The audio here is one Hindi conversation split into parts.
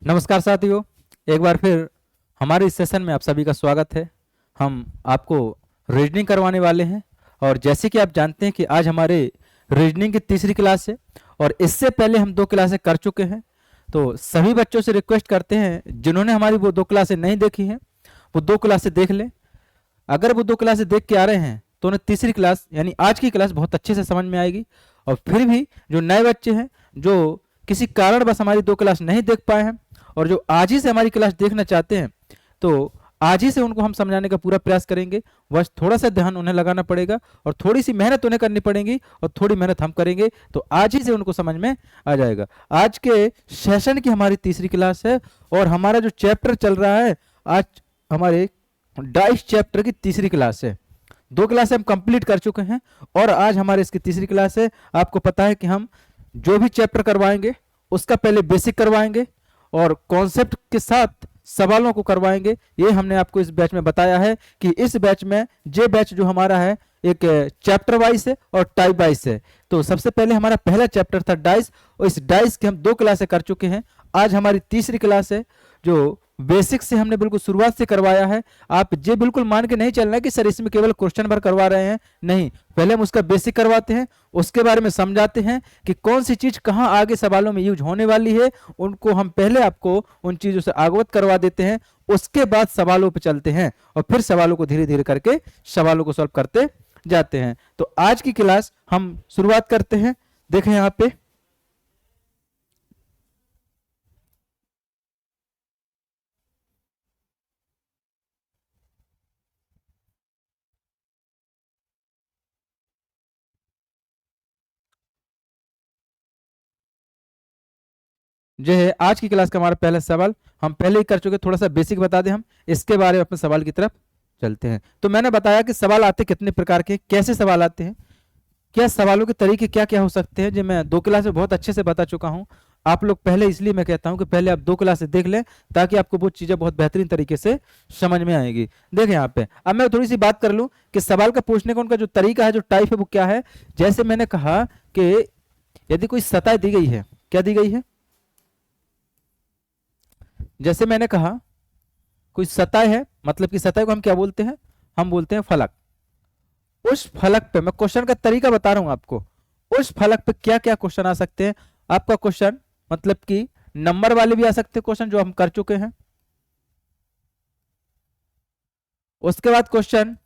नमस्कार साथियों, एक बार फिर हमारे इस सेशन में आप सभी का स्वागत है। हम आपको रीजनिंग करवाने वाले हैं और जैसे कि आप जानते हैं कि आज हमारे रीजनिंग की तीसरी क्लास है और इससे पहले हम 2 क्लासें कर चुके हैं। तो सभी बच्चों से रिक्वेस्ट करते हैं जिन्होंने हमारी वो 2 क्लासें नहीं देखी हैं वो 2 क्लासें देख लें। अगर वो 2 क्लासें देख के आ रहे हैं तो उन्हें तीसरी क्लास यानी आज की क्लास बहुत अच्छे से समझ में आएगी। और फिर भी जो नए बच्चे हैं जो किसी कारण बस हमारी 2 क्लास नहीं देख पाए हैं और जो आज ही से हमारी क्लास देखना चाहते हैं तो आज ही से उनको हम समझाने का पूरा प्रयास करेंगे। बस थोड़ा सा ध्यान उन्हें लगाना पड़ेगा और थोड़ी सी मेहनत उन्हें करनी पड़ेगी और थोड़ी मेहनत हम करेंगे तो आज ही से उनको समझ में आ जाएगा। आज के सेशन की हमारी तीसरी क्लास है और हमारा जो चैप्टर चल रहा है आज हमारे डाइस चैप्टर की तीसरी क्लास है। 2 क्लासें हम कंप्लीट कर चुके हैं और आज हमारे इसकी तीसरी क्लास है। आपको पता है कि हम जो भी चैप्टर करवाएंगे उसका पहले बेसिक करवाएंगे और कॉन्सेप्ट के साथ सवालों को करवाएंगे। ये हमने आपको इस बैच में बताया है कि इस बैच में जे बैच जो हमारा है एक चैप्टर वाइज है और टाइप वाइज है। तो सबसे पहले हमारा पहला चैप्टर था डाइस और इस डाइस के हम 2 क्लासें कर चुके हैं। आज हमारी तीसरी क्लास है जो बेसिक से हमने बिल्कुल शुरुआत से करवाया है। आप ये बिल्कुल मान के नहीं चलना कि सर इसमें केवल क्वेश्चन भर करवा रहे हैं, नहीं। पहले हम उसका बेसिक करवाते हैं, उसके बारे में समझाते हैं कि कौन सी चीज कहां आगे सवालों में यूज होने वाली है, उनको हम पहले आपको उन चीजों से अवगत करवा देते हैं। उसके बाद सवालों पर चलते हैं और फिर सवालों को धीरे धीरे करके सवालों को सॉल्व करते जाते हैं। तो आज की क्लास हम शुरुआत करते हैं। देखें यहाँ पे जो है आज की क्लास का हमारा पहला सवाल हम पहले ही कर चुके, थोड़ा सा बेसिक बता दें हम, इसके बारे में अपने सवाल की तरफ चलते हैं। तो मैंने बताया कि सवाल आते कितने प्रकार के, कैसे सवाल आते हैं, क्या सवालों के तरीके क्या क्या हो सकते हैं, जो मैं 2 क्लास में बहुत अच्छे से बता चुका हूं। आप लोग पहले, इसलिए मैं कहता हूं कि पहले आप 2 क्लासें देख लें ताकि आपको वो चीजें बहुत बेहतरीन तरीके से समझ में आएगी। देखें यहाँ पे, अब मैं थोड़ी सी बात कर लूं कि सवाल का पूछने का उनका जो तरीका है, जो टाइप है वो क्या है। जैसे मैंने कहा कि यदि कोई सतह दी गई है, क्या दी गई है, जैसे मैंने कहा कोई सतह है, मतलब कि सतह को हम क्या बोलते हैं, हम बोलते हैं फलक। उस फलक पे, मैं क्वेश्चन का तरीका बता रहा हूं आपको, उस फलक पे क्या क्या क्वेश्चन आ सकते हैं। आपका क्वेश्चन मतलब कि नंबर वाले भी आ सकते हैं क्वेश्चन, जो हम कर चुके हैं। उसके बाद क्वेश्चन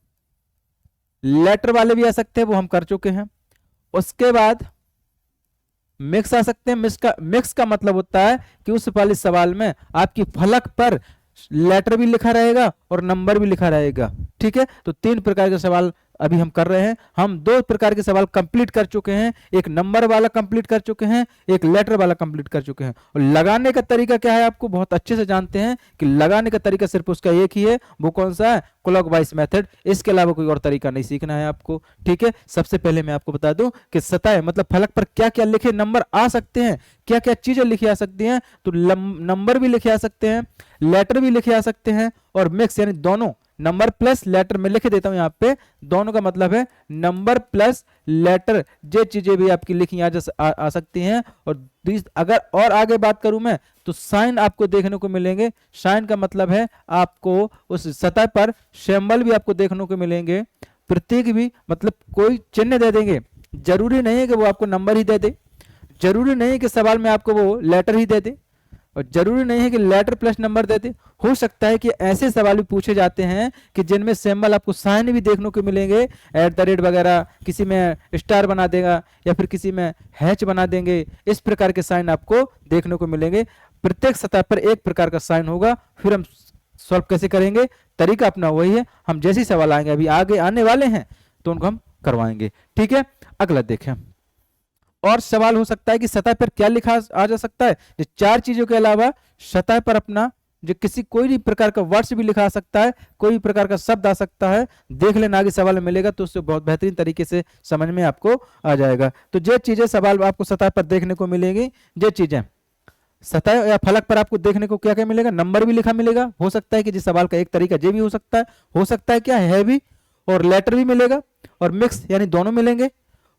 लेटर वाले भी आ सकते हैं, वो हम कर चुके हैं। उसके बाद मिक्स आ सकते हैं। मिक्स का मतलब होता है कि उस वाले सवाल में आपकी फलक पर लेटर भी लिखा रहेगा और नंबर भी लिखा रहेगा। ठीक है, तो 3 प्रकार के सवाल अभी हम कर रहे हैं। हम 2 प्रकार के सवाल कंप्लीट कर चुके हैं, एक नंबर वाला कंप्लीट कर चुके हैं, एक लेटर वाला कंप्लीट कर चुके हैं। और लगाने का तरीका क्या है, आपको बहुत अच्छे से जानते हैं कि लगाने का तरीका सिर्फ उसका एक ही है, वो कौन सा है, क्लॉकवाइज मेथड। इसके अलावा कोई और तरीका नहीं सीखना है आपको। ठीक है, सबसे पहले मैं आपको बता दूं कि सतह मतलब फलक पर क्या क्या लिखे नंबर आ सकते हैं, क्या क्या चीजें लिखी आ सकती हैं। तो नंबर भी लिखे आ सकते हैं, लेटर भी लिखे आ सकते हैं और मिक्स यानी दोनों, नंबर प्लस लेटर में लिख देता हूं यहाँ पे, दोनों का मतलब है नंबर प्लस लेटर। ये चीजें भी आपकी लिखी आ सकती हैं। और अगर और आगे बात करूं मैं तो साइन आपको देखने को मिलेंगे। साइन का मतलब है आपको उस सतह पर सिंबल भी आपको देखने को मिलेंगे, प्रतीक भी, मतलब कोई चिन्ह दे देंगे। जरूरी नहीं है कि वो आपको नंबर ही दे दे, जरूरी नहीं है कि सवाल में आपको वो लेटर ही दे दे, और जरूरी नहीं है कि लेटर प्लस नंबर देते। हो सकता है कि ऐसे सवाल भी पूछे जाते हैं कि जिनमें सिंबल आपको साइन भी देखने को मिलेंगे, @ वगैरह, किसी में स्टार बना देगा या फिर किसी में हैच बना देंगे। इस प्रकार के साइन आपको देखने को मिलेंगे। प्रत्येक सतह पर एक प्रकार का साइन होगा। फिर हम सॉल्व कैसे करेंगे, तरीका अपना वही है। हम जैसे ही सवाल आएंगे, अभी आगे आने वाले हैं, तो उनको हम करवाएंगे। ठीक है, अगला देखें। और सवाल हो सकता है कि सतह पर क्या लिखा आ जा सकता है। जो 4 चीजों के अलावा सतह पर अपना जो किसी कोई भी प्रकार का वर्ड्स भी लिखा आ सकता है, कोई भी प्रकार का शब्द आ सकता है। देख लेना, आगे सवाल मिलेगा तो उससे बहुत बेहतरीन तरीके से समझ में आपको आ जाएगा। तो जो चीजें सवाल आपको सतह पर देखने को मिलेंगी, जो चीजें सतह या फलक पर आपको देखने को क्या क्या मिलेगा, नंबर भी लिखा मिलेगा। हो सकता है कि जिस सवाल का एक तरीका ये भी हो सकता है क्या है भी, और लेटर भी मिलेगा, और मिक्स यानी दोनों मिलेंगे।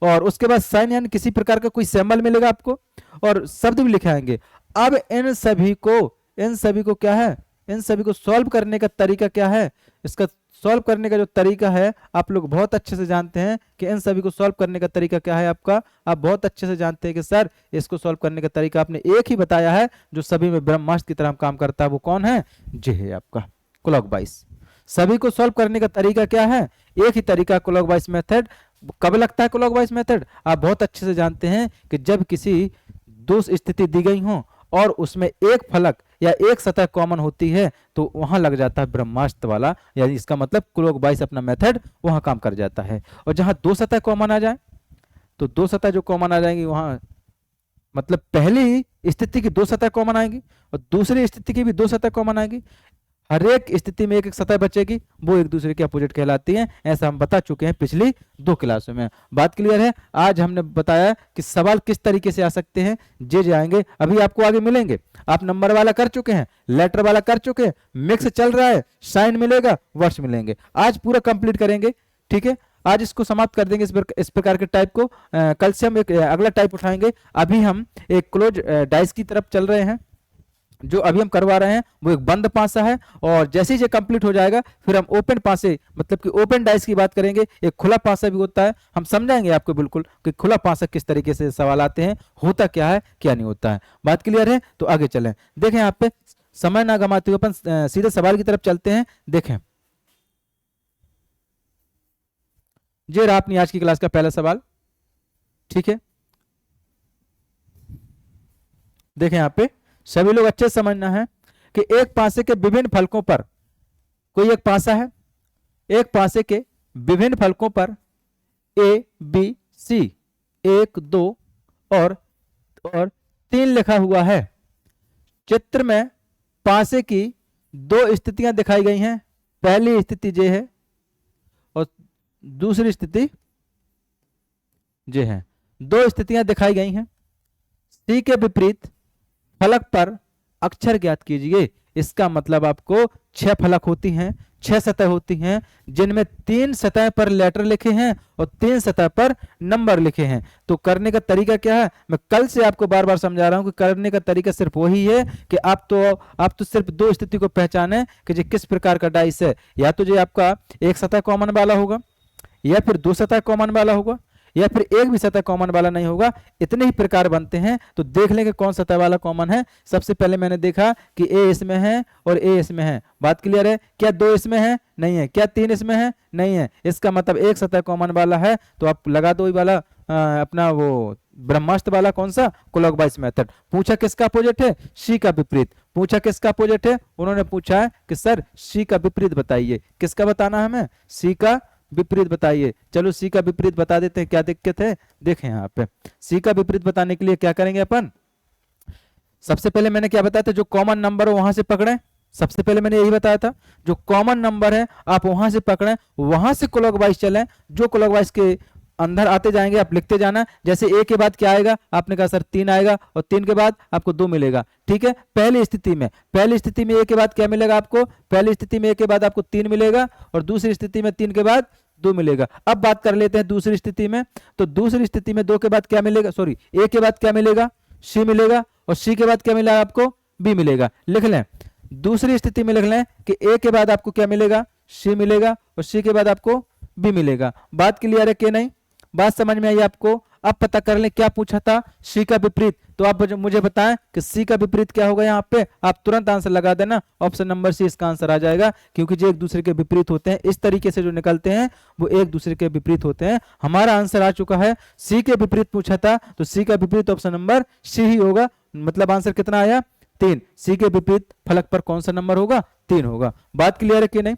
और उसके बाद साइन यानी किसी प्रकार का कोई सिंबल मिलेगा आपको, और शब्द भी लिखे आएंगे। अब इन सभी को इन सभी को क्या है, इन सभी को सॉल्व करने का तरीका क्या है, इसका सॉल्व करने का जो तरीका है आप लोग बहुत अच्छे से जानते हैं कि इन सभी को सॉल्व करने का तरीका क्या है आपका, आप बहुत अच्छे से जानते हैं कि सर इसको सॉल्व करने का तरीका आपने एक ही बताया है जो सभी में ब्रह्मास्त्र की तरह काम करता है, वो कौन है, जे है आपका क्लॉकवाइज। सभी को सॉल्व करने का तरीका क्या है, एक ही तरीका क्लॉकवाइज मेथड। कब लगता है क्लॉकवाइज मेथड, आप बहुत अच्छे से जानते हैं कि जब किसी दो स्थिति दी गई हो और उसमें एक फलक या एक सतह कॉमन होती है तो वहां लग जाता है ब्रह्मास्त्र वाला, यानी इसका मतलब क्लॉकवाइज अपना मेथड वहां काम कर जाता है। और जहां दो सतह कॉमन आ जाए तो दो सतह जो कॉमन आ जाएंगी वहां मतलब पहली स्थिति की दो सतह कॉमन आएंगी और दूसरी स्थिति की भी दो सतह कॉमन आएंगी, हर एक स्थिति में एक एक सतह बचेगी, वो एक दूसरे के अपोजिट कहलाती हैं। ऐसा हम बता चुके हैं पिछली 2 क्लासों में। बात क्लियर है। आज हमने बताया कि सवाल किस तरीके से आ सकते हैं, जे आएंगे अभी आपको आगे मिलेंगे। आप नंबर वाला कर चुके हैं, लेटर वाला कर चुके हैं, मिक्स चल रहा है, साइन मिलेगा, वर्ड्स मिलेंगे। आज पूरा कंप्लीट करेंगे, ठीक है। आज इसको समाप्त कर देंगे इस प्रकार के टाइप को। कल से हम एक अगला टाइप उठाएंगे। अभी हम एक क्लोज डाइस की तरफ चल रहे हैं। जो अभी हम करवा रहे हैं वो एक बंद पासा है और जैसे ही ये कंप्लीट हो जाएगा फिर हम ओपन पासे मतलब कि ओपन डाइस की बात करेंगे। एक खुला पासा भी होता है, हम समझाएंगे आपको बिल्कुल कि खुला पासा किस तरीके से सवाल आते हैं, होता क्या है क्या नहीं होता है। बात क्लियर है। तो आगे चलें। देखें यहाँ पे समय ना गंवाते हुए अपन सीधे सवाल की तरफ चलते हैं। देखें ये रहा अपनी आज की क्लास का पहला सवाल, ठीक है। देखें यहाँ पे सभी लोग अच्छे से समझना है कि एक पासे के विभिन्न फलकों पर, कोई एक पासा है, एक पासे के विभिन्न फलकों पर ए बी सी 1 2 और 3 लिखा हुआ है। चित्र में पासे की 2 स्थितियां दिखाई गई हैं। पहली स्थिति जे है और दूसरी स्थिति जे है। 2 स्थितियां दिखाई गई हैं। सी के विपरीत फलक पर अक्षर ज्ञात कीजिए। इसका मतलब आपको 6 फलक होती हैं, 6 सतह होती हैं, जिनमें 3 सतह पर लेटर लिखे हैं और 3 सतह पर नंबर लिखे हैं। तो करने का तरीका क्या है, मैं कल से आपको बार बार समझा रहा हूं कि करने का तरीका सिर्फ वही है कि आप तो सिर्फ 2 स्थिति को पहचाने कि ये किस प्रकार का डाइस है। या तो ये आपका एक सतह कॉमन वाला होगा, या फिर 2 सतह कॉमन वाला होगा, या फिर एक भी सतह कॉमन वाला नहीं होगा। इतने ही प्रकार बनते हैं। तो देख लेंगे कौन सतह वाला कॉमन है। सबसे पहले मैंने देखा कि ए इसमें है और ए इसमें है। बात क्लियर है। क्या 2 इसमें है, नहीं है। क्या 3 इसमें है, नहीं है। इसका मतलब एक सतह कॉमन वाला है। तो आप लगा दो वाला अपना वो ब्रह्मास्त्र वाला कौन सा, क्लॉकवाइज मेथड। पूछा किसका अपोजिट है, सी का विपरीत। पूछा किसका अपोजिट है, उन्होंने पूछा है कि सर सी का विपरीत बताइए। किसका बताना है हमें, सी का विपरीत बताइए। चलो सी का विपरीत बता देते हैं, क्या दिक्कत है। देखें यहाँ पे सी का विपरीत बताने के लिए क्या करेंगे अपन, सबसे पहले मैंने क्या बताया था, जो कॉमन नंबर हो वहां से पकड़ें। सबसे पहले मैंने यही बताया था, जो कॉमन नंबर है आप वहां से पकड़ें, वहां से क्लॉकवाइज चलें। जो क्लॉकवाइज के अंदर आते जाएंगे आप लिखते जाना। जैसे ए के बाद क्या आएगा, आपने कहा सर 3 आएगा और 3 के बाद आपको 2 मिलेगा, ठीक है। पहली स्थिति में ए के बाद क्या मिलेगा आपको, पहली स्थिति में ए के बाद आपको 3 मिलेगा और दूसरी स्थिति में 3 के बाद 2 मिलेगा। अब बात कर लेते हैं दूसरी स्थिति में। तो दूसरी स्थिति में 2 के बाद क्या मिलेगा, सॉरी ए के बाद क्या मिलेगा, सी मिलेगा और सी के बाद क्या मिला आपको, बी मिलेगा। लिख लें दूसरी स्थिति में, लिख लें कि ए के बाद आपको क्या मिलेगा, सी मिलेगा और सी के बाद आपको बी मिलेगा। बात क्लियर है कि नहीं, बात समझ में आई आपको। अब पता कर लें क्या पूछा था, सी का विपरीत। तो आप मुझे बताएं कि सी का विपरीत क्या होगा। यहाँ पे आप तुरंत आंसर लगा देना, ऑप्शन नंबर सी इसका आंसर आ जाएगा, क्योंकि जो एक दूसरे के विपरीत होते हैं इस तरीके से जो निकलते हैं वो एक दूसरे के विपरीत होते हैं। हमारा आंसर आ चुका है, सी के विपरीत पूछा था तो सी का विपरीत ऑप्शन नंबर सी ही होगा। मतलब आंसर कितना आया, 3। सी के विपरीत फलक पर कौन सा नंबर होगा, 3 होगा। बात क्लियर है कि नहीं,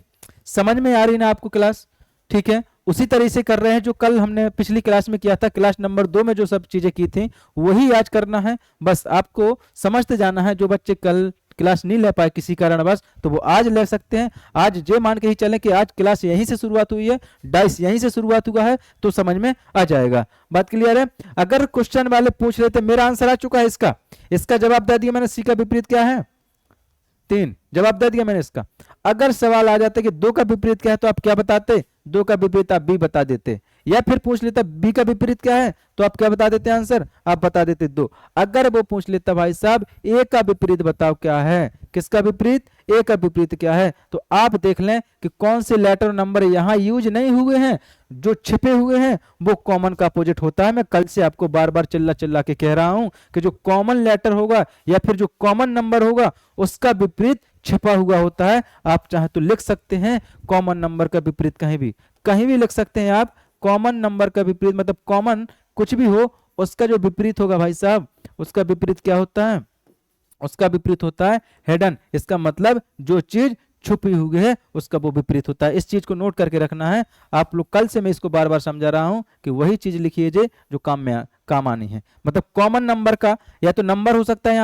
समझ में आ रही ना आपको क्लास, ठीक है। उसी तरह से कर रहे हैं जो कल हमने पिछली क्लास में किया था। क्लास नंबर 2 में जो सब चीजें की थी वही आज करना है। बस आपको समझते जाना है। जो बच्चे कल क्लास नहीं ले पाए किसी कारणवश तो वो आज ले सकते हैं। आज जे मान के ही चलें कि आज क्लास यहीं से शुरुआत हुई है, डाइस यहीं से शुरुआत हुआ है, तो समझ में आ जाएगा। बात क्लियर है। अगर क्वेश्चन वाले पूछ रहे थे, मेरा आंसर आ चुका है, इसका जवाब दे दिया मैंने। सी का विपरीत क्या है, 3 जवाब दे दिया मैंने इसका। अगर सवाल आ जाता कि 2 का विपरीत क्या है तो आप क्या बताते, 2 का विपरीत आप बी बता देते। या फिर पूछ लेता बी का विपरीत क्या है, तो आप क्या बता देते आंसर, आप बता देते 2। अगर वो पूछ लेता भाई साहब ए का विपरीत बताओ क्या है, किसका विपरीत, ए का विपरीत क्या है, तो आप देख लें कि कौन से लेटर नंबर यहां यूज नहीं हुए हैं, जो छिपे हुए हैं वो कॉमन का अपोजिट होता है। मैं कल से आपको बार बार चिल्ला चिल्ला के कह रहा हूं कि जो कॉमन लेटर होगा या फिर जो कॉमन नंबर होगा उसका विपरीत छिपा हुआ होता है। आप चाहे तो लिख सकते हैं कॉमन नंबर का विपरीत कहीं भी लिख सकते हैं आप। कॉमन नंबर का विपरीत मतलब कॉमन कुछ भी हो उसका जो विपरीत होगा भाई साहब, उसका विपरीत क्या होता है, उसका विपरीत होता है हिडन। इसका मतलब जो चीज छुपी हुई है उसका वो विपरीत होता है। इस चीज को नोट करके रखना है आप लोग। कल से मैं इसको बार बार समझा रहा हूं कि वही चीज लिखिए जो काम आनी है। मतलब कॉमन नंबर का या तो नंबर हो सकता है,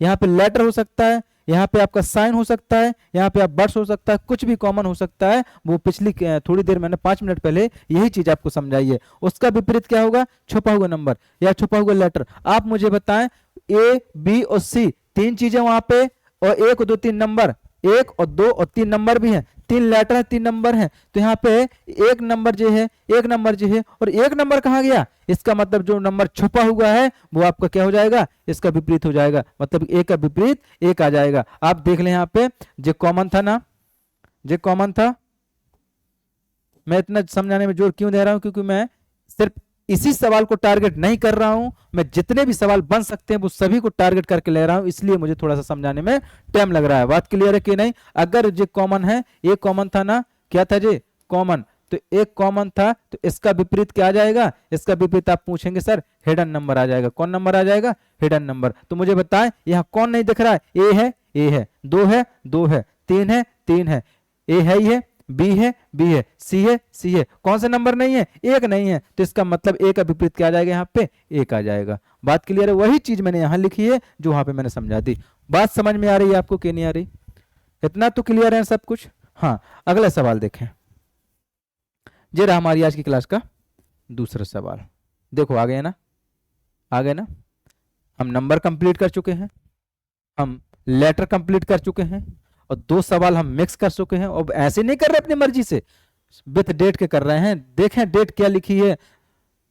यहाँ पे लेटर हो सकता है, यहाँ पे आपका साइन हो सकता है, यहाँ पे आप बर्ड्स हो सकता है, कुछ भी कॉमन हो सकता है। वो पिछली थोड़ी देर मैंने 5 मिनट पहले यही चीज आपको समझाई है। उसका विपरीत क्या होगा, छुपा हुआ नंबर या छुपा हुआ लेटर। आप मुझे बताएं ए बी और सी 3 चीजें वहां पे, और 1 2 3 नंबर, 1 और 2 और 3 नंबर भी हैं, 3 लेटर है 3 नंबर हैं, तो यहाँ पे एक नंबर जो है, एक नंबर जो है, और एक नंबर कहाँ गया, इसका मतलब जो नंबर छुपा हुआ है वो आपका क्या हो जाएगा, इसका विपरीत हो जाएगा। मतलब ए का विपरीत 1 आ जाएगा। आप देख लें यहाँ पे जो कॉमन था ना, जो कॉमन था, मैं इतना समझाने में जोर क्यों दे रहा हूं, क्योंकि मैं सिर्फ इसी सवाल को टारगेट नहीं कर रहा हूं, मैं जितने भी सवाल बन सकते हैं वो सभी को टारगेट करके ले रहा हूं, इसलिए मुझे थोड़ा सा समझाने में टाइम लग रहा है। बात क्लियर है कि नहीं। अगर ये कॉमन है, ये कॉमन था ना, क्या था जी, कॉमन, तो एक कॉमन था, तो इसका विपरीत क्या आ जाएगा, इसका विपरीत आप पूछेंगे सर हिडन नंबर आ जाएगा। कौन नंबर आ जाएगा, हिडन नंबर। तो मुझे बताएं यहाँ कौन नहीं दिख रहा है, ए है, ए है, 2 है, 2 है, 3 है, 3 है, ए है, ही है, बी है, बी है, सी है, सी है, कौन सा नंबर नहीं है, 1 नहीं है, तो इसका मतलब ए का विपरीत क्या आ जाएगा, यहाँ पे 1 आ जाएगा। बात क्लियर है। वही चीज मैंने यहाँ लिखी है जो वहां पे मैंने समझा दी। बात समझ में आ रही है आपको कि नहीं आ रही, इतना तो क्लियर है सब कुछ। हाँ, अगला सवाल देखें। ये रहा हमारी आज की क्लास का दूसरा सवाल। देखो आ गए ना, आ गए ना। हम नंबर कंप्लीट कर चुके हैं, हम लेटर कंप्लीट कर चुके हैं, और 2 सवाल हम मिक्स कर चुके हैं। और ऐसे नहीं कर रहे अपनी मर्जी से, विथ डेट के कर रहे हैं। देखें डेट क्या लिखी है,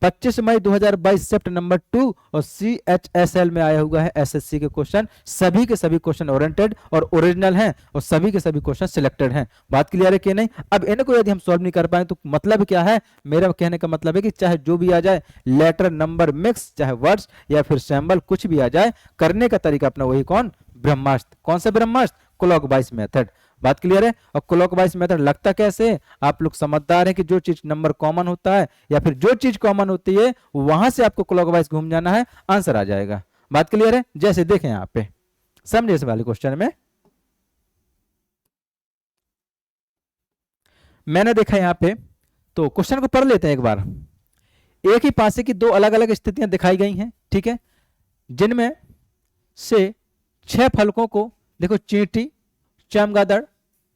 25 मई 2022 शिफ्ट नंबर 2, और CHSL में आया हुआ है SSC के क्वेश्चन। सभी के सभी क्वेश्चन ओरिएंटेड और ओरिजिनल हैं, और सभी के सभी क्वेश्चन सिलेक्टेड हैं। बात क्लियर है कि नहीं। अब इनको यदि हम सॉल्व नहीं कर पाए तो मतलब क्या है, मेरा कहने का मतलब है कि चाहे जो भी आ जाए, लेटर नंबर मिक्स, चाहे वर्ड्स या फिर सिंबल कुछ भी आ जाए, करने का तरीका अपना वही कौन, ब्रह्मास्त्र। कौन सा ब्रह्मास्त्र, क्लॉकवाइज मेथड। बात क्लियर है। और क्लॉकवाइज मेथड लगता कैसे है, आप लोग समझदार हैं कि जो चीज नंबर कॉमन होता है या फिर जो चीज कॉमन होती है वहां से आपको क्लॉकवाइज घूम जाना है, आंसर आ जाएगा। बात क्लियर है। जैसे देखें यहाँ पे, समझे इस वाले क्वेश्चन में, मैंने देखा यहाँ पे, तो क्वेश्चन को पढ़ लेते हैं एक बार। एक ही पासे की 2 अलग अलग स्थितियां दिखाई गई हैं, ठीक है, जिनमें से 6 फलकों को, देखो चींटी, चमगादड़,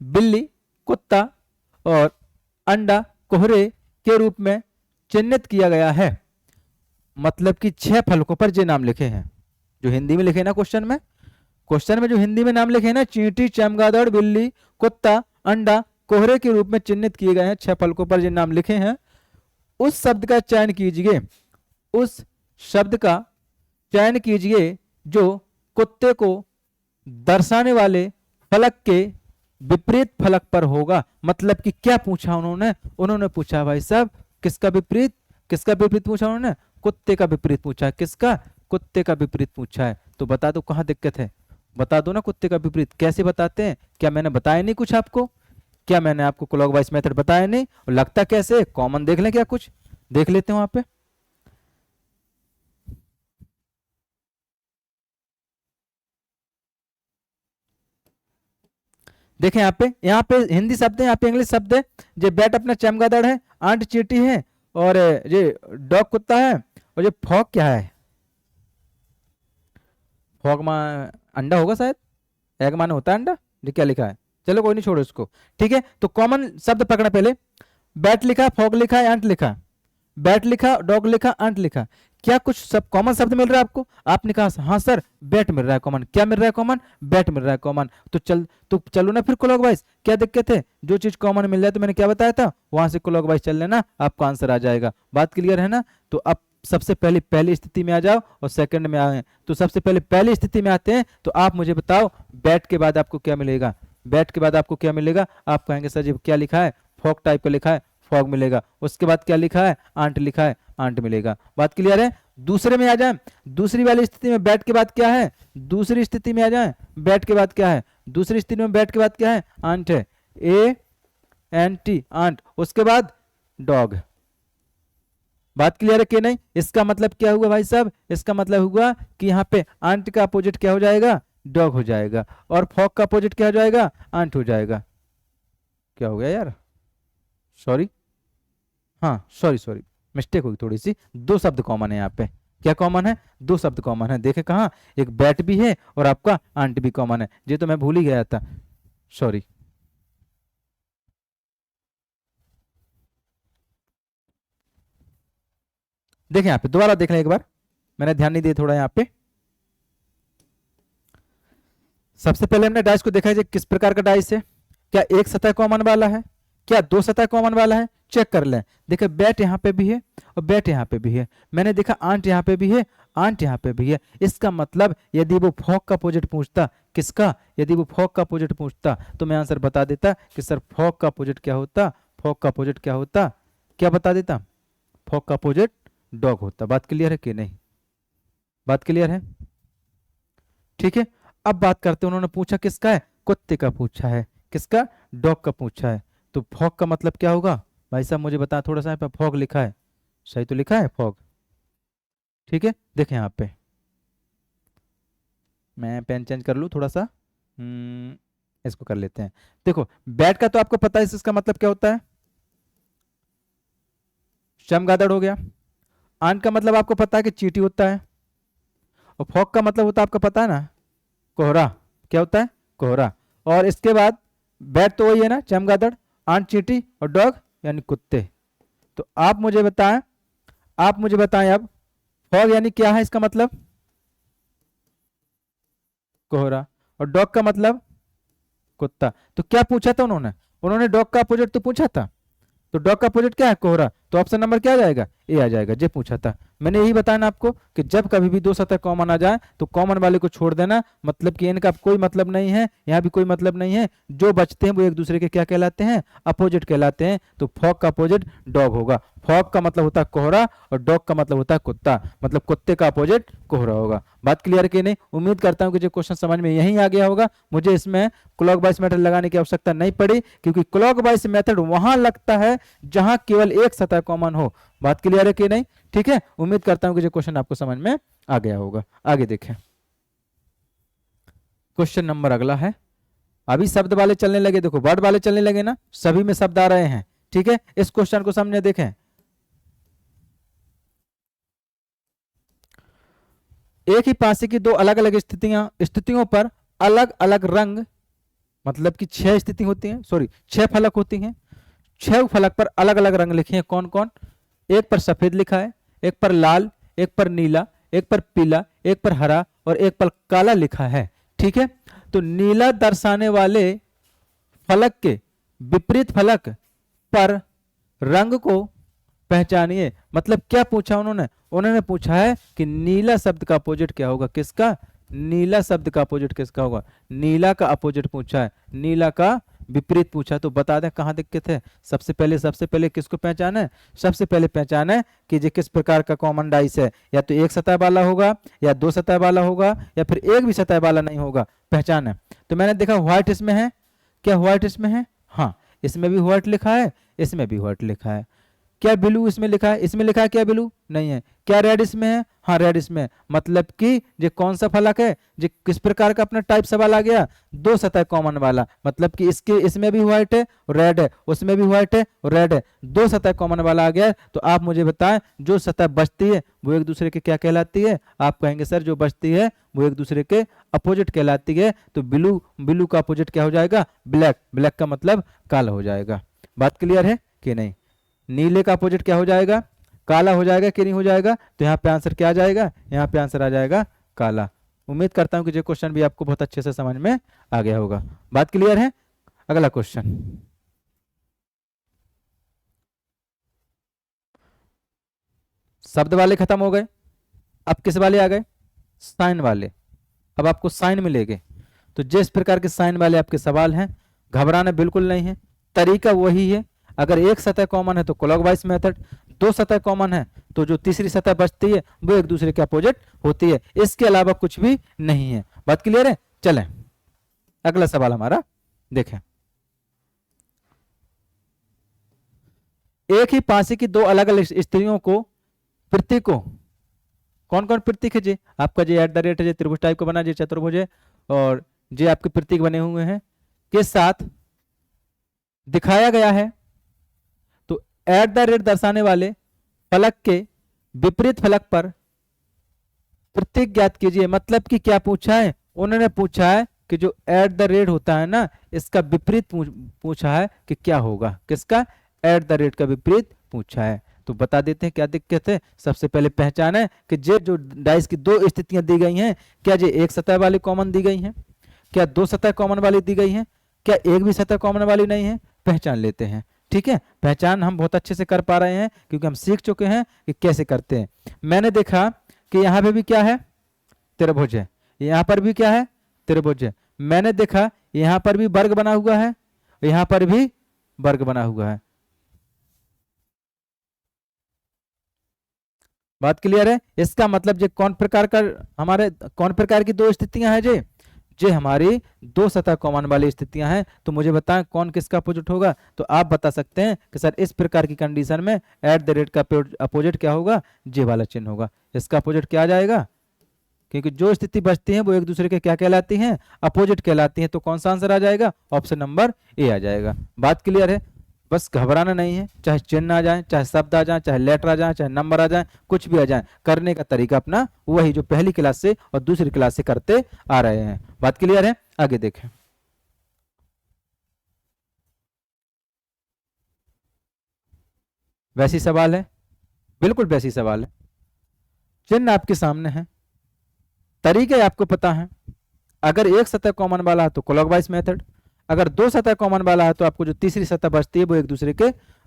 बिल्ली, कुत्ता और अंडा कोहरे के रूप में चिन्हित किया गया है। मतलब कि 6 फलकों पर ये नाम लिखे हैं, जो हिंदी में लिखे ना क्वेश्चन में जो हिंदी में नाम लिखे हैं ना, चींटी, चमगादड़, बिल्ली, कुत्ता, अंडा कोहरे के रूप में चिन्हित किए गए हैं। 6 फलकों पर ये नाम लिखे हैं। उस शब्द का चयन कीजिए, उस शब्द का चयन कीजिए जो कुत्ते को दर्शाने वाले फलक के विपरीत फलक पर होगा। मतलब कि क्या पूछा उन्होंने पूछा भाई साहब किसका विपरीत, पूछा उन्होंने, कुत्ते का विपरीत पूछा है। किसका, कुत्ते का विपरीत पूछा है। तो बता दो कहां दिक्कत है, बता दो ना कुत्ते का विपरीत कैसे बताते हैं। क्या मैंने बताया नहीं कुछ आपको, क्या मैंने आपको क्लॉकवाइज मेथड बताया नहीं, और लगता कैसे, कॉमन देख लें, क्या कुछ देख लेते हैं वहां पे। देखें यहाँ पे हिंदी शब्द है, यहाँ पे इंग्लिश शब्द है। ये बैट अपना चमगादड़ है, आंट चींटी है, और ये डॉग कुत्ता है, और ये फॉग क्या है, फॉग में अंडा होगा शायद, एग माने होता है अंडा। ये क्या लिखा है, चलो कोई नहीं, छोड़ो इसको, ठीक है। तो कॉमन शब्द पकड़ा पहले, बैट लिखा, फॉग लिखा, आंट लिखा, बैट लिखा, डॉग लिखा, आंट लिखा। क्या कुछ सब कॉमन शब्द मिल रहा है आपको? आपने कहा हाँ सर बैट मिल रहा है कॉमन। क्या मिल रहा है कॉमन? बैट मिल रहा है कॉमन। तो चलो ना फिर क्लॉकवाइज। क्या दिक्कत है? जो चीज कॉमन मिल रहा है तो मैंने क्या बताया था, वहां से क्लॉकवाइज चल लेना, आपका आंसर आ जाएगा। बात क्लियर है ना? तो अब सबसे पहले पहली स्थिति में आ जाओ और सेकंड में आए। तो सबसे पहले पहली स्थिति में आते हैं। तो आप मुझे बताओ बैट के बाद आपको क्या मिलेगा? बैट के बाद आपको क्या मिलेगा? आप कहेंगे सर जी क्या लिखा है, फॉग टाइप का लिखा है, फॉग मिलेगा। उसके बाद क्या लिखा है? आंट लिखा है, आंट मिलेगा। बात क्लियर है? दूसरे में आ जाए। दूसरी वाली स्थिति में बैट के बाद क्या है? दूसरी स्थिति में आ जाए, बैट के बाद क्या है? दूसरी स्थिति में बैट के बाद क्या है? आंट है, ANT आंट। उसके बाद डॉग। बात क्लियर है कि नहीं? इसका मतलब क्या हुआ भाई साहब? इसका मतलब हुआ कि यहाँ पे आंट का अपोजिट क्या हो जाएगा? डॉग हो जाएगा। और फॉग का अपोजिट क्या हो जाएगा? आंट हो जाएगा। क्या हो गया यार? सॉरी, हाँ सॉरी मिस्टेक होगी थोड़ी सी। दो शब्द कॉमन है यहाँ पे। क्या कॉमन है? दो शब्द कॉमन है। देखे कहाँ, एक बैट भी है और आपका आंट भी कॉमन है। ये तो मैं भूल ही गया था, सॉरी। देखें यहाँ पे, दोबारा देख लें एक बार, मैंने ध्यान नहीं दिया थोड़ा यहाँ पे। सबसे पहले हमने डाइस को देखा है किस प्रकार का डाइस है। क्या एक सतह कॉमन वाला है, क्या दो सतह कॉमन वाला है? चेक कर लें। देखिए बैट यहाँ पे भी है और बैट यहाँ पे भी है। मैंने देखा आंट यहाँ पे भी है, आंट यहाँ पे भी है। इसका मतलब यदि वो फॉग का अपोजिट पूछता, किसका? यदि वो फॉग का अपोजिट पूछता तो मैं आंसर बता देता कि सर फॉग का अपोजिट क्या होता? फॉग का अपोजिट क्या होता? क्या बता देता? फॉग का अपोजिट डॉग होता। बात क्लियर है कि नहीं? बात क्लियर है? ठीक है। अब बात करते हैं, उन्होंने पूछा किसका है? कुत्ते का पूछा है। किसका? डॉग का पूछा है। तो फॉग का मतलब क्या होगा भाई साहब? मुझे बता थोड़ा सा। यहाँ पे फॉग लिखा है, सही तो लिखा है फॉग? ठीक है, देखें यहाँ पे, मैं पेन चेंज कर लूँ थोड़ा सा। इसको कर लेते हैं। देखो बैट का तो आपको पता है इसका मतलब क्या होता है? चमगादड़ हो गया। आंट का मतलब आपको पता है कि चींटी होता है। और फॉग का मतलब होता है आपको पता है ना, कोहरा। क्या होता है? कोहरा। और इसके बाद बैट तो वही है ना, चमगादड़, आंट, चींटी और डॉग यानी कुत्ते। तो आप मुझे बताएं, आप मुझे बताएं अब फॉग यानी क्या है? इसका मतलब कोहरा। और डॉग का मतलब कुत्ता। तो क्या पूछा था उन्होंने? उन्होंने डॉग का अपोजिट तो पूछा था। तो डॉग का अपोजिट क्या है? कोहरा। तो ऑप्शन नंबर क्या आ जाएगा? ए आ जाएगा। जे पूछा था। मैंने यही बताया आपको कि जब कभी भी दो सतह कॉमन आ जाए तो कॉमन वाले को छोड़ देना, मतलब कि इनका कोई मतलब नहीं है, यहाँ भी कोई मतलब नहीं है। जो बचते हैं वो एक दूसरे के क्या कहलाते हैं? अपोजिट कहलाते हैं। तो फॉग का अपोजिट डॉग होगा। फॉग का मतलब होता है कोहरा और डॉग का मतलब होता है कुत्ता, मतलब कुत्ते का अपोजिट कोहरा होगा। बात क्लियर कि नहीं? उम्मीद करता हूं कि जो क्वेश्चन समझ में यहीं आ गया होगा। मुझे इसमें क्लॉकवाइज मेथड लगाने की आवश्यकता नहीं पड़ी, क्योंकि क्लॉकवाइज मेथड वहां लगता है जहां केवल एक सतह कॉमन हो। बात क्लियर है कि नहीं? ठीक है, उम्मीद करता हूं कि जो क्वेश्चन आपको समझ में आ गया होगा। आगे देखें, क्वेश्चन नंबर अगला है। अभी शब्द वाले चलने लगे, देखो वर्ड वाले चलने लगे ना, सभी में शब्द आ रहे हैं। ठीक है, इस क्वेश्चन को समझे। देखें, एक ही पासे की दो अलग अलग स्थितियों पर अलग अलग रंग, मतलब कि 6 स्थिति होती हैं, सॉरी 6 फलक होती हैं। 6 फलक पर अलग अलग रंग लिखे हैं। कौन कौन? एक पर सफेद लिखा है, एक पर लाल, एक पर नीला, एक पर पीला, एक पर हरा और एक पर काला लिखा है। ठीक है, तो नीला दर्शाने वाले फलक के विपरीत फलक पर रंग को पहचानिए। मतलब क्या पूछा उन्होंने? उन्होंने पूछा है कि नीला शब्द का अपोजिट क्या होगा? किसका? नीला शब्द का अपोजिट किसका होगा? नीला का अपोजिट पूछा है, नीला का विपरीत पूछा। तो बता दें कहां दिक्कत है। सबसे पहले किसको पहचाना है? सबसे पहले पहचाना है कि ये किस प्रकार का कॉमन डाइस है। या तो एक सतह वाला होगा, या दो सतह वाला होगा, या फिर एक भी सतह वाला नहीं होगा। पहचान है। तो मैंने देखा व्हाइट इसमें है। क्या व्हाइट इसमें है? हाँ, इसमें भी व्हाइट लिखा है, इसमें भी व्हाइट लिखा है। क्या ब्लू इसमें लिखा है? इसमें लिखा है क्या ब्लू? नहीं है। क्या रेड इसमें है? हाँ रेड इसमें है। मतलब कि ये कौन सा फलक है? ये किस प्रकार का अपना टाइप सवाल आ गया? दो सतह कॉमन वाला। मतलब कि इसके इसमें भी व्हाइट है और रेड है, उसमें भी व्हाइट है और रेड है, दो सतह कॉमन वाला आ गया। तो आप मुझे बताएं जो सतह बचती है वो एक दूसरे के क्या कहलाती है? आप कहेंगे सर जो बचती है वो एक दूसरे के अपोजिट कहलाती है। तो ब्लू का अपोजिट क्या हो जाएगा? ब्लैक। ब्लैक का मतलब काला हो जाएगा। बात क्लियर है कि नहीं? नीले का अपोजिट क्या हो जाएगा? काला हो जाएगा कि नहीं हो जाएगा? तो यहाँ पे आंसर क्या आ जाएगा? यहाँ पे आंसर आ जाएगा काला। उम्मीद करता हूं कि ये क्वेश्चन भी आपको बहुत अच्छे से समझ में आ गया होगा। बात क्लियर है? अगला क्वेश्चन, शब्द वाले खत्म हो गए, अब किस वाले आ गए? साइन वाले। अब आपको साइन मिलेंगे। तो जिस प्रकार के साइन वाले आपके सवाल हैं, घबराना बिल्कुल नहीं है, तरीका वही है। अगर एक सतह कॉमन है तो क्लॉकवाइज मेथड, दो सतह कॉमन है तो जो तीसरी सतह बचती है वो एक दूसरे के अपोजिट होती है, इसके अलावा कुछ भी नहीं है। बात क्लियर है? चलें अगला सवाल हमारा देखें। एक ही पासी की दो अलग अलग स्त्रियों को प्रतीकों, कौन कौन प्रतीक है जी? आपका जी एट द रेट है जी, त्रिभुज टाइप का बना जी, चतुर्भुज है, और जी आपके प्रतीक बने हुए हैं के साथ दिखाया गया है। तो एट द रेट दर्शाने वाले फलक के विपरीत फलक पर प्रतीक ज्ञात कीजिए। मतलब कि क्या पूछा है? उन्होंने पूछा है कि जो एट द रेट होता है ना, इसका विपरीत पूछा है कि क्या होगा। किसका? एट द रेट का विपरीत पूछा है। तो बता देते हैं क्या दिक्कत है। सबसे पहले पहचान है कि जो डाइस की दो स्थितियां दी गई हैं, क्या ये एक सतह वाली कॉमन दी गई हैं, क्या दो सतह कॉमन वाली दी गई हैं, क्या एक भी सतह कॉमन वाली नहीं है? पहचान लेते हैं। ठीक है, पहचान हम बहुत अच्छे से कर पा रहे हैं क्योंकि हम सीख चुके हैं कि कैसे करते हैं। मैंने देखा कि यहाँ पे भी क्या है? त्रिभुज है। यहाँ पर भी क्या है? त्रिभुज है। मैंने देखा यहाँ पर भी वर्ग बना हुआ है, यहाँ पर भी वर्ग बना हुआ है। बात क्लियर है? इसका मतलब जे कौन प्रकार का हमारे कौन प्रकार की दो स्थितियां हैं जे हमारी दो सतह कॉमन वाली स्थितियां हैं। तो मुझे बताएं कौन किसका अपोजिट होगा? तो आप बता सकते हैं कि सर इस प्रकार की कंडीशन में एट द रेट का अपोजिट क्या होगा? जे वाला चिन्ह होगा। इसका अपोजिट क्या आ जाएगा? क्योंकि जो स्थिति बचती है वो एक दूसरे के क्या कहलाती हैं? अपोजिट कहलाती हैं। तो कौन सा आंसर आ जाएगा? ऑप्शन नंबर ए आ जाएगा। बात क्लियर है? बस घबराना नहीं है, चाहे चिन्ह आ जाए, चाहे शब्द आ जाए, चाहे लेटर आ जाए, चाहे नंबर आ जाए, कुछ भी आ जाए, करने का तरीका अपना वही जो पहली क्लास से और दूसरी क्लास से करते आ रहे हैं। बात क्लियर है? आगे देखें। वैसी सवाल है, बिल्कुल वैसी सवाल है। चिन्ह आपके सामने है, तरीके आपको पता है। अगर एक सतह कॉमन वाला है तो क्लॉकवाइज मेथड, अगर दो सतह कॉमन वाला है तो आपको जो तीसरी सतह बचती है वो एक दूसरे के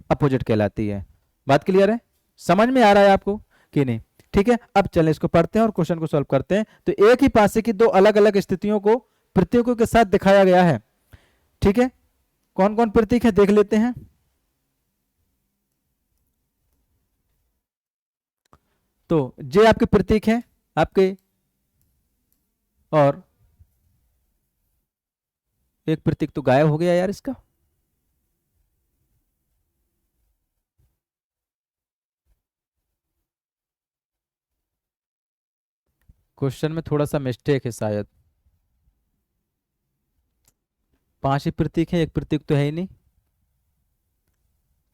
अपोजिट कहलाती है। बात क्लियर है? समझ में आ रहा है आपको कि नहीं? ठीक है, अब चलें इसको पढ़ते हैं और क्वेश्चन को सॉल्व करते हैं। तो एक ही पासे की दो अलग अलग स्थितियों को प्रतीकों के साथ दिखाया गया है। ठीक है, कौन कौन प्रतीक है देख लेते हैं। तो जे आपके प्रतीक हैं आपके, और एक प्रतीक तो गायब हो गया यार इसका। क्वेश्चन में थोड़ा सा मिस्टेक है शायद। 5 ही प्रतीक है, एक प्रतीक तो है ही नहीं।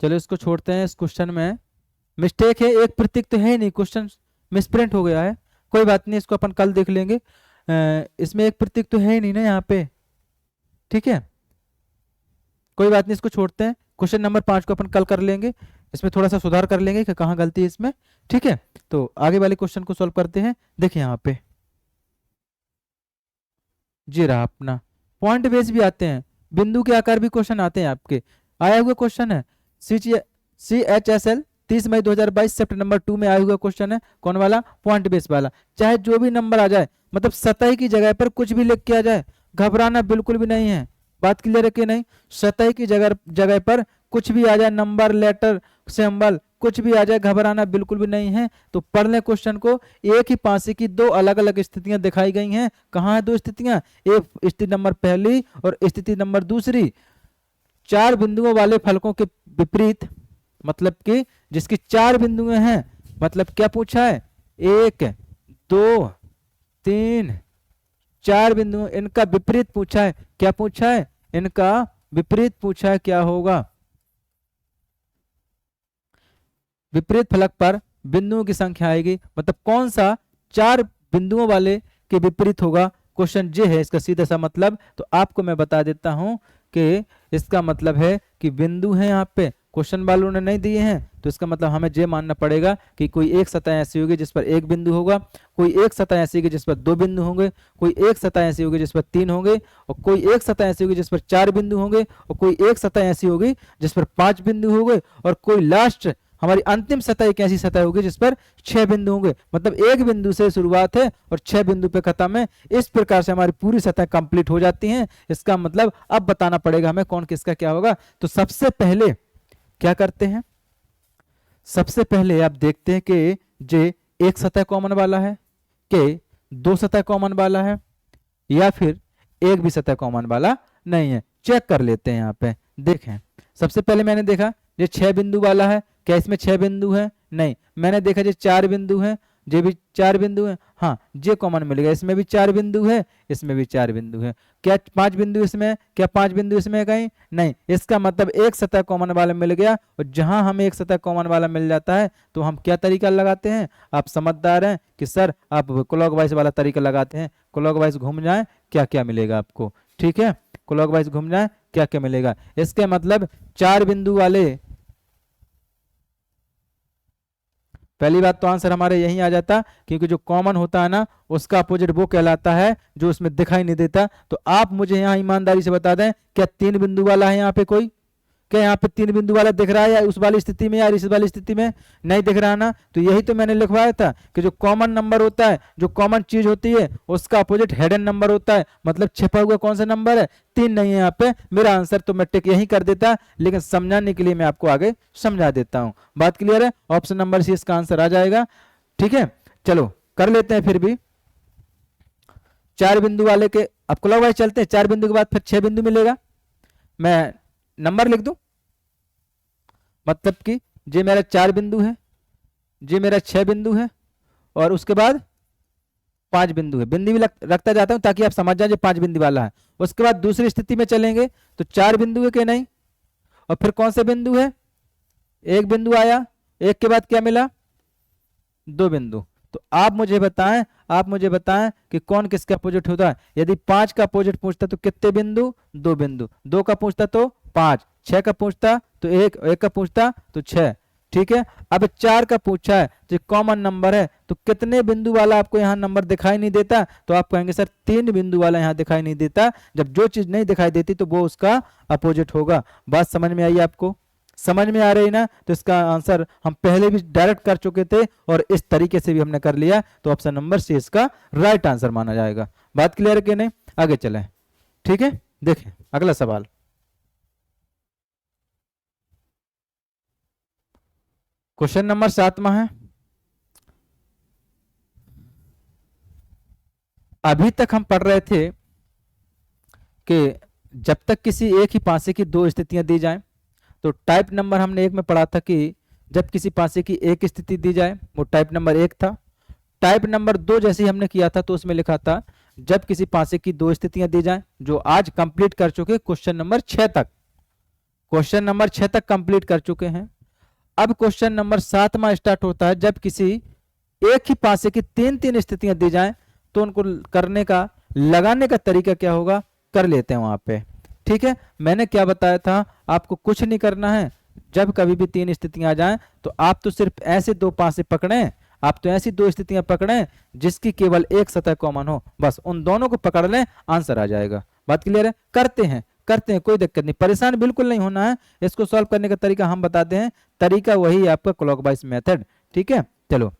चलो इसको छोड़ते हैं। इस क्वेश्चन में मिस्टेक है, एक प्रतीक तो है ही नहीं, क्वेश्चन मिसप्रिंट हो गया है। कोई बात नहीं, इसको अपन कल देख लेंगे। इसमें एक प्रतीक तो है ही नहीं ना यहाँ पे। ठीक है, कोई बात नहीं, इसको छोड़ते हैं। क्वेश्चन नंबर 5 को अपन कल कर लेंगे, इसमें थोड़ा सा सुधार कर लेंगे कि कहाँ गलती है इसमें। ठीक है, तो आगे वाले क्वेश्चन को सॉल्व करते हैं। देखिए यहाँ पे जी रहा अपना पॉइंट बेस भी आते हैं, बिंदु के आकार भी क्वेश्चन आते हैं। आपके आया हुआ क्वेश्चन है CHSL 30 मई 2022 चैप्टर नंबर 2 में आया हुआ क्वेश्चन है। कौन वाला? पॉइंट बेस वाला। चाहे जो भी नंबर आ जाए, मतलब सतह की जगह पर कुछ भी लिख के आ जाए, घबराना बिल्कुल भी नहीं है। बात क्लियर है कि नहीं? सतह की जगह पर कुछ भी आ जाए, नंबर, लेटर, सिंबल, कुछ भी आ जाए, घबराना बिल्कुल भी नहीं है। तो पढ़ लें क्वेश्चन को। एक ही पासे की दो अलग अलग स्थितियां दिखाई गई हैं। कहाँ है दो स्थितियां? एक स्थिति नंबर पहली और स्थिति नंबर दूसरी। चार बिंदुओं वाले फलकों के विपरीत, मतलब कि जिसकी 4 बिंदुएं हैं, मतलब क्या पूछा है? 1 2 3 4 बिंदु, इनका विपरीत पूछा है। क्या पूछा है? इनका विपरीत पूछा है। क्या होगा? विपरीत फलक पर बिंदुओं की संख्या आएगी, मतलब कौन सा 4 बिंदुओं वाले के विपरीत होगा। क्वेश्चन जे है इसका सीधा सा मतलब। तो आपको मैं बता देता हूं कि इसका मतलब है कि बिंदु है यहाँ पे, क्वेश्चन वालों ने नहीं दिए हैं, तो इसका मतलब हमें ये मानना पड़ेगा कि कोई एक सतह ऐसी होगी जिस पर एक बिंदु होगा, कोई एक सतह ऐसी होगी जिस पर दो बिंदु होंगे, कोई एक सतह ऐसी होगी जिस पर तीन होंगे, और कोई एक सतह ऐसी होगी जिस पर चार बिंदु होंगे, और कोई एक सतह ऐसी होगी जिस पर पांच बिंदु होंगे, और कोई लास्ट हमारी अंतिम सतह एक ऐसी सतह होगी जिस पर छह बिंदु होंगे। मतलब एक बिंदु से शुरुआत है और छह बिंदु पे खत्म है। इस प्रकार से हमारी पूरी सतह कंप्लीट हो जाती है। इसका मतलब अब बताना पड़ेगा हमें कौन किसका क्या होगा। तो सबसे पहले क्या करते हैं, सबसे पहले आप देखते हैं कि जे एक सतह कॉमन वाला है, कि दो सतह कॉमन वाला है, या फिर एक भी सतह कॉमन वाला नहीं है। चेक कर लेते हैं यहाँ पे। देखें, सबसे पहले मैंने देखा ये छह बिंदु वाला है, क्या इसमें छह बिंदु है? नहीं। मैंने देखा ये चार बिंदु है, ये भी चार बिंदु है, हाँ ये कॉमन मिल गया, इसमें भी चार बिंदु है, इसमें भी चार बिंदु है। क्या पांच बिंदु इसमें, क्या पांच बिंदु इसमें कहीं? नहीं। इसका मतलब एक सतह कॉमन वाला मिल गया, और जहां हमें एक सतह कॉमन वाला मिल जाता है तो हम क्या तरीका लगाते हैं? आप समझदार हैं कि सर आप क्लॉकवाइज वाला तरीका लगाते हैं। क्लॉकवाइज घूम जाए क्या क्या मिलेगा आपको, ठीक है, क्लॉकवाइज घूम जाए क्या क्या मिलेगा। इसके मतलब चार बिंदु वाले, पहली बात तो आंसर हमारे यही आ जाता, क्योंकि जो कॉमन होता है ना उसका अपोजिट वो कहलाता है जो उसमें दिखाई नहीं देता। तो आप मुझे यहाँ ईमानदारी से बता दें, क्या तीन बिंदु वाला है यहाँ पे कोई? क्या यहाँ पे तीन बिंदु वाला दिख रहा है, या उस वाली स्थिति में या इस वाली स्थिति में? नहीं दिख रहा ना। तो यही तो मैंने लिखवाया था कि जो कॉमन नंबर होता है, जो कॉमन चीज होती है, उसका अपोजिट हिडन नंबर होता है। मतलब छिपा हुआ कौन सा नंबर है? तीन नहीं है यहाँ पे। मेरा आंसर तो मैं टिक यही कर देता, लेकिन समझाने के लिए मैं आपको आगे समझा देता हूँ। बात क्लियर है? ऑप्शन नंबर सी इसका आंसर आ जाएगा। ठीक है, चलो कर लेते हैं। फिर भी चार बिंदु वाले के अब क्लॉकवाइज चलते हैं। चार बिंदु के बाद फिर छह बिंदु मिलेगा। मैं नंबर लिख दूं, मतलब कि ये मेरा चार बिंदु है, ये मेरा छह बिंदु है, और उसके बाद पांच बिंदु है। बिंदु भी रखता जाता हूं ताकि आप समझ जाए पांच बिंदु वाला है। उसके बाद दूसरी स्थिति में चलेंगे तो चार बिंदु है कि नहीं, और फिर कौन से बिंदु है? एक बिंदु आया, एक के बाद क्या मिला? दो बिंदु। तो आप मुझे बताएं, आप मुझे बताएं कि कौन किसका अपोजिट होता है। यदि पांच का अपोजिट पूछता तो कितने बिंदु? दो बिंदु। दो का पूछता तो पांच, छह का पूछता तो एक, एक का पूछता तो छह। ठीक है, अब चार का पूछा है तो कॉमन नंबर है, तो कितने बिंदु वाला आपको यहाँ नंबर दिखाई नहीं देता? तो आप कहेंगे सर तीन बिंदु वाला यहाँ दिखाई नहीं देता। जब जो चीज नहीं दिखाई देती तो वो उसका अपोजिट होगा। बात समझ में आई आपको? समझ में आ रही ना? तो इसका आंसर हम पहले भी डायरेक्ट कर चुके थे और इस तरीके से भी हमने कर लिया, तो ऑप्शन नंबर सी इसका राइट आंसर माना जाएगा। बात क्लियर है कि नहीं? आगे चलें। ठीक है, देखें अगला सवाल। क्वेश्चन नंबर 7वां है। अभी तक हम पढ़ रहे थे कि जब तक किसी एक ही पासे की दो स्थितियां दी जाएं, तो टाइप नंबर हमने एक में पढ़ा था कि जब किसी पासे की एक स्थिति दी जाए वो टाइप नंबर एक था। टाइप नंबर दो जैसे हमने किया था तो उसमें लिखा था जब किसी पासे की दो स्थितियां दी जाएं, जो आज कंप्लीट कर चुके क्वेश्चन नंबर 6 तक। क्वेश्चन नंबर 6 तक कंप्लीट कर चुके हैं। अब क्वेश्चन नंबर 7वां स्टार्ट होता है जब किसी एक ही पासे की तीन तीन स्थितियां दी जाएं, तो उनको करने का, लगाने का तरीका क्या होगा, कर लेते हैं वहां पे। ठीक है, मैंने क्या बताया था, आपको कुछ नहीं करना है। जब कभी भी तीन स्थितियां आ जाएं तो आप तो सिर्फ ऐसे दो पासे पकड़ें, आप तो ऐसी दो स्थितियां पकड़ें जिसकी केवल एक सतह कॉमन हो, बस उन दोनों को पकड़ लें, आंसर आ जाएगा। बात क्लियर है? करते हैं, करते हैं, कोई दिक्कत नहीं, परेशान बिल्कुल नहीं होना है। इसको सॉल्व करने का तरीका हम बताते हैं, तरीका वही है आपका क्लॉकवाइज मेथड। ठीक है, चलो।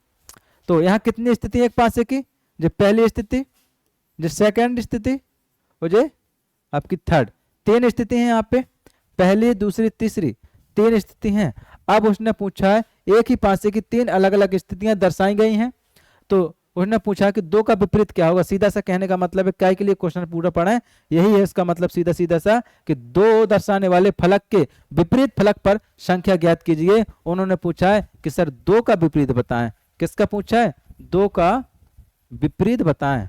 तो यहाँ कितनी स्थिति एक पासे की? जो पहली स्थिति, जो सेकंड स्थिति, और जो आपकी थर्ड। तीन स्थिति हैं यहाँ पे, पहली, दूसरी, तीसरी, तीन स्थिति हैं। अब उसने पूछा है एक ही पासे की तीन अलग अलग स्थितियां दर्शाई गई हैं, तो उसने पूछा कि दो का विपरीत क्या होगा। सीधा सा कहने का मतलब है, क्या के लिए क्वेश्चन पूरा पढ़ा है, यही है इसका मतलब, सीधा सीधा सा कि दो दर्शाने वाले फलक के विपरीत फलक पर संख्या ज्ञात कीजिए। उन्होंने पूछा है कि सर दो का विपरीत बताएं। किसका पूछा है? दो का विपरीत बताएं।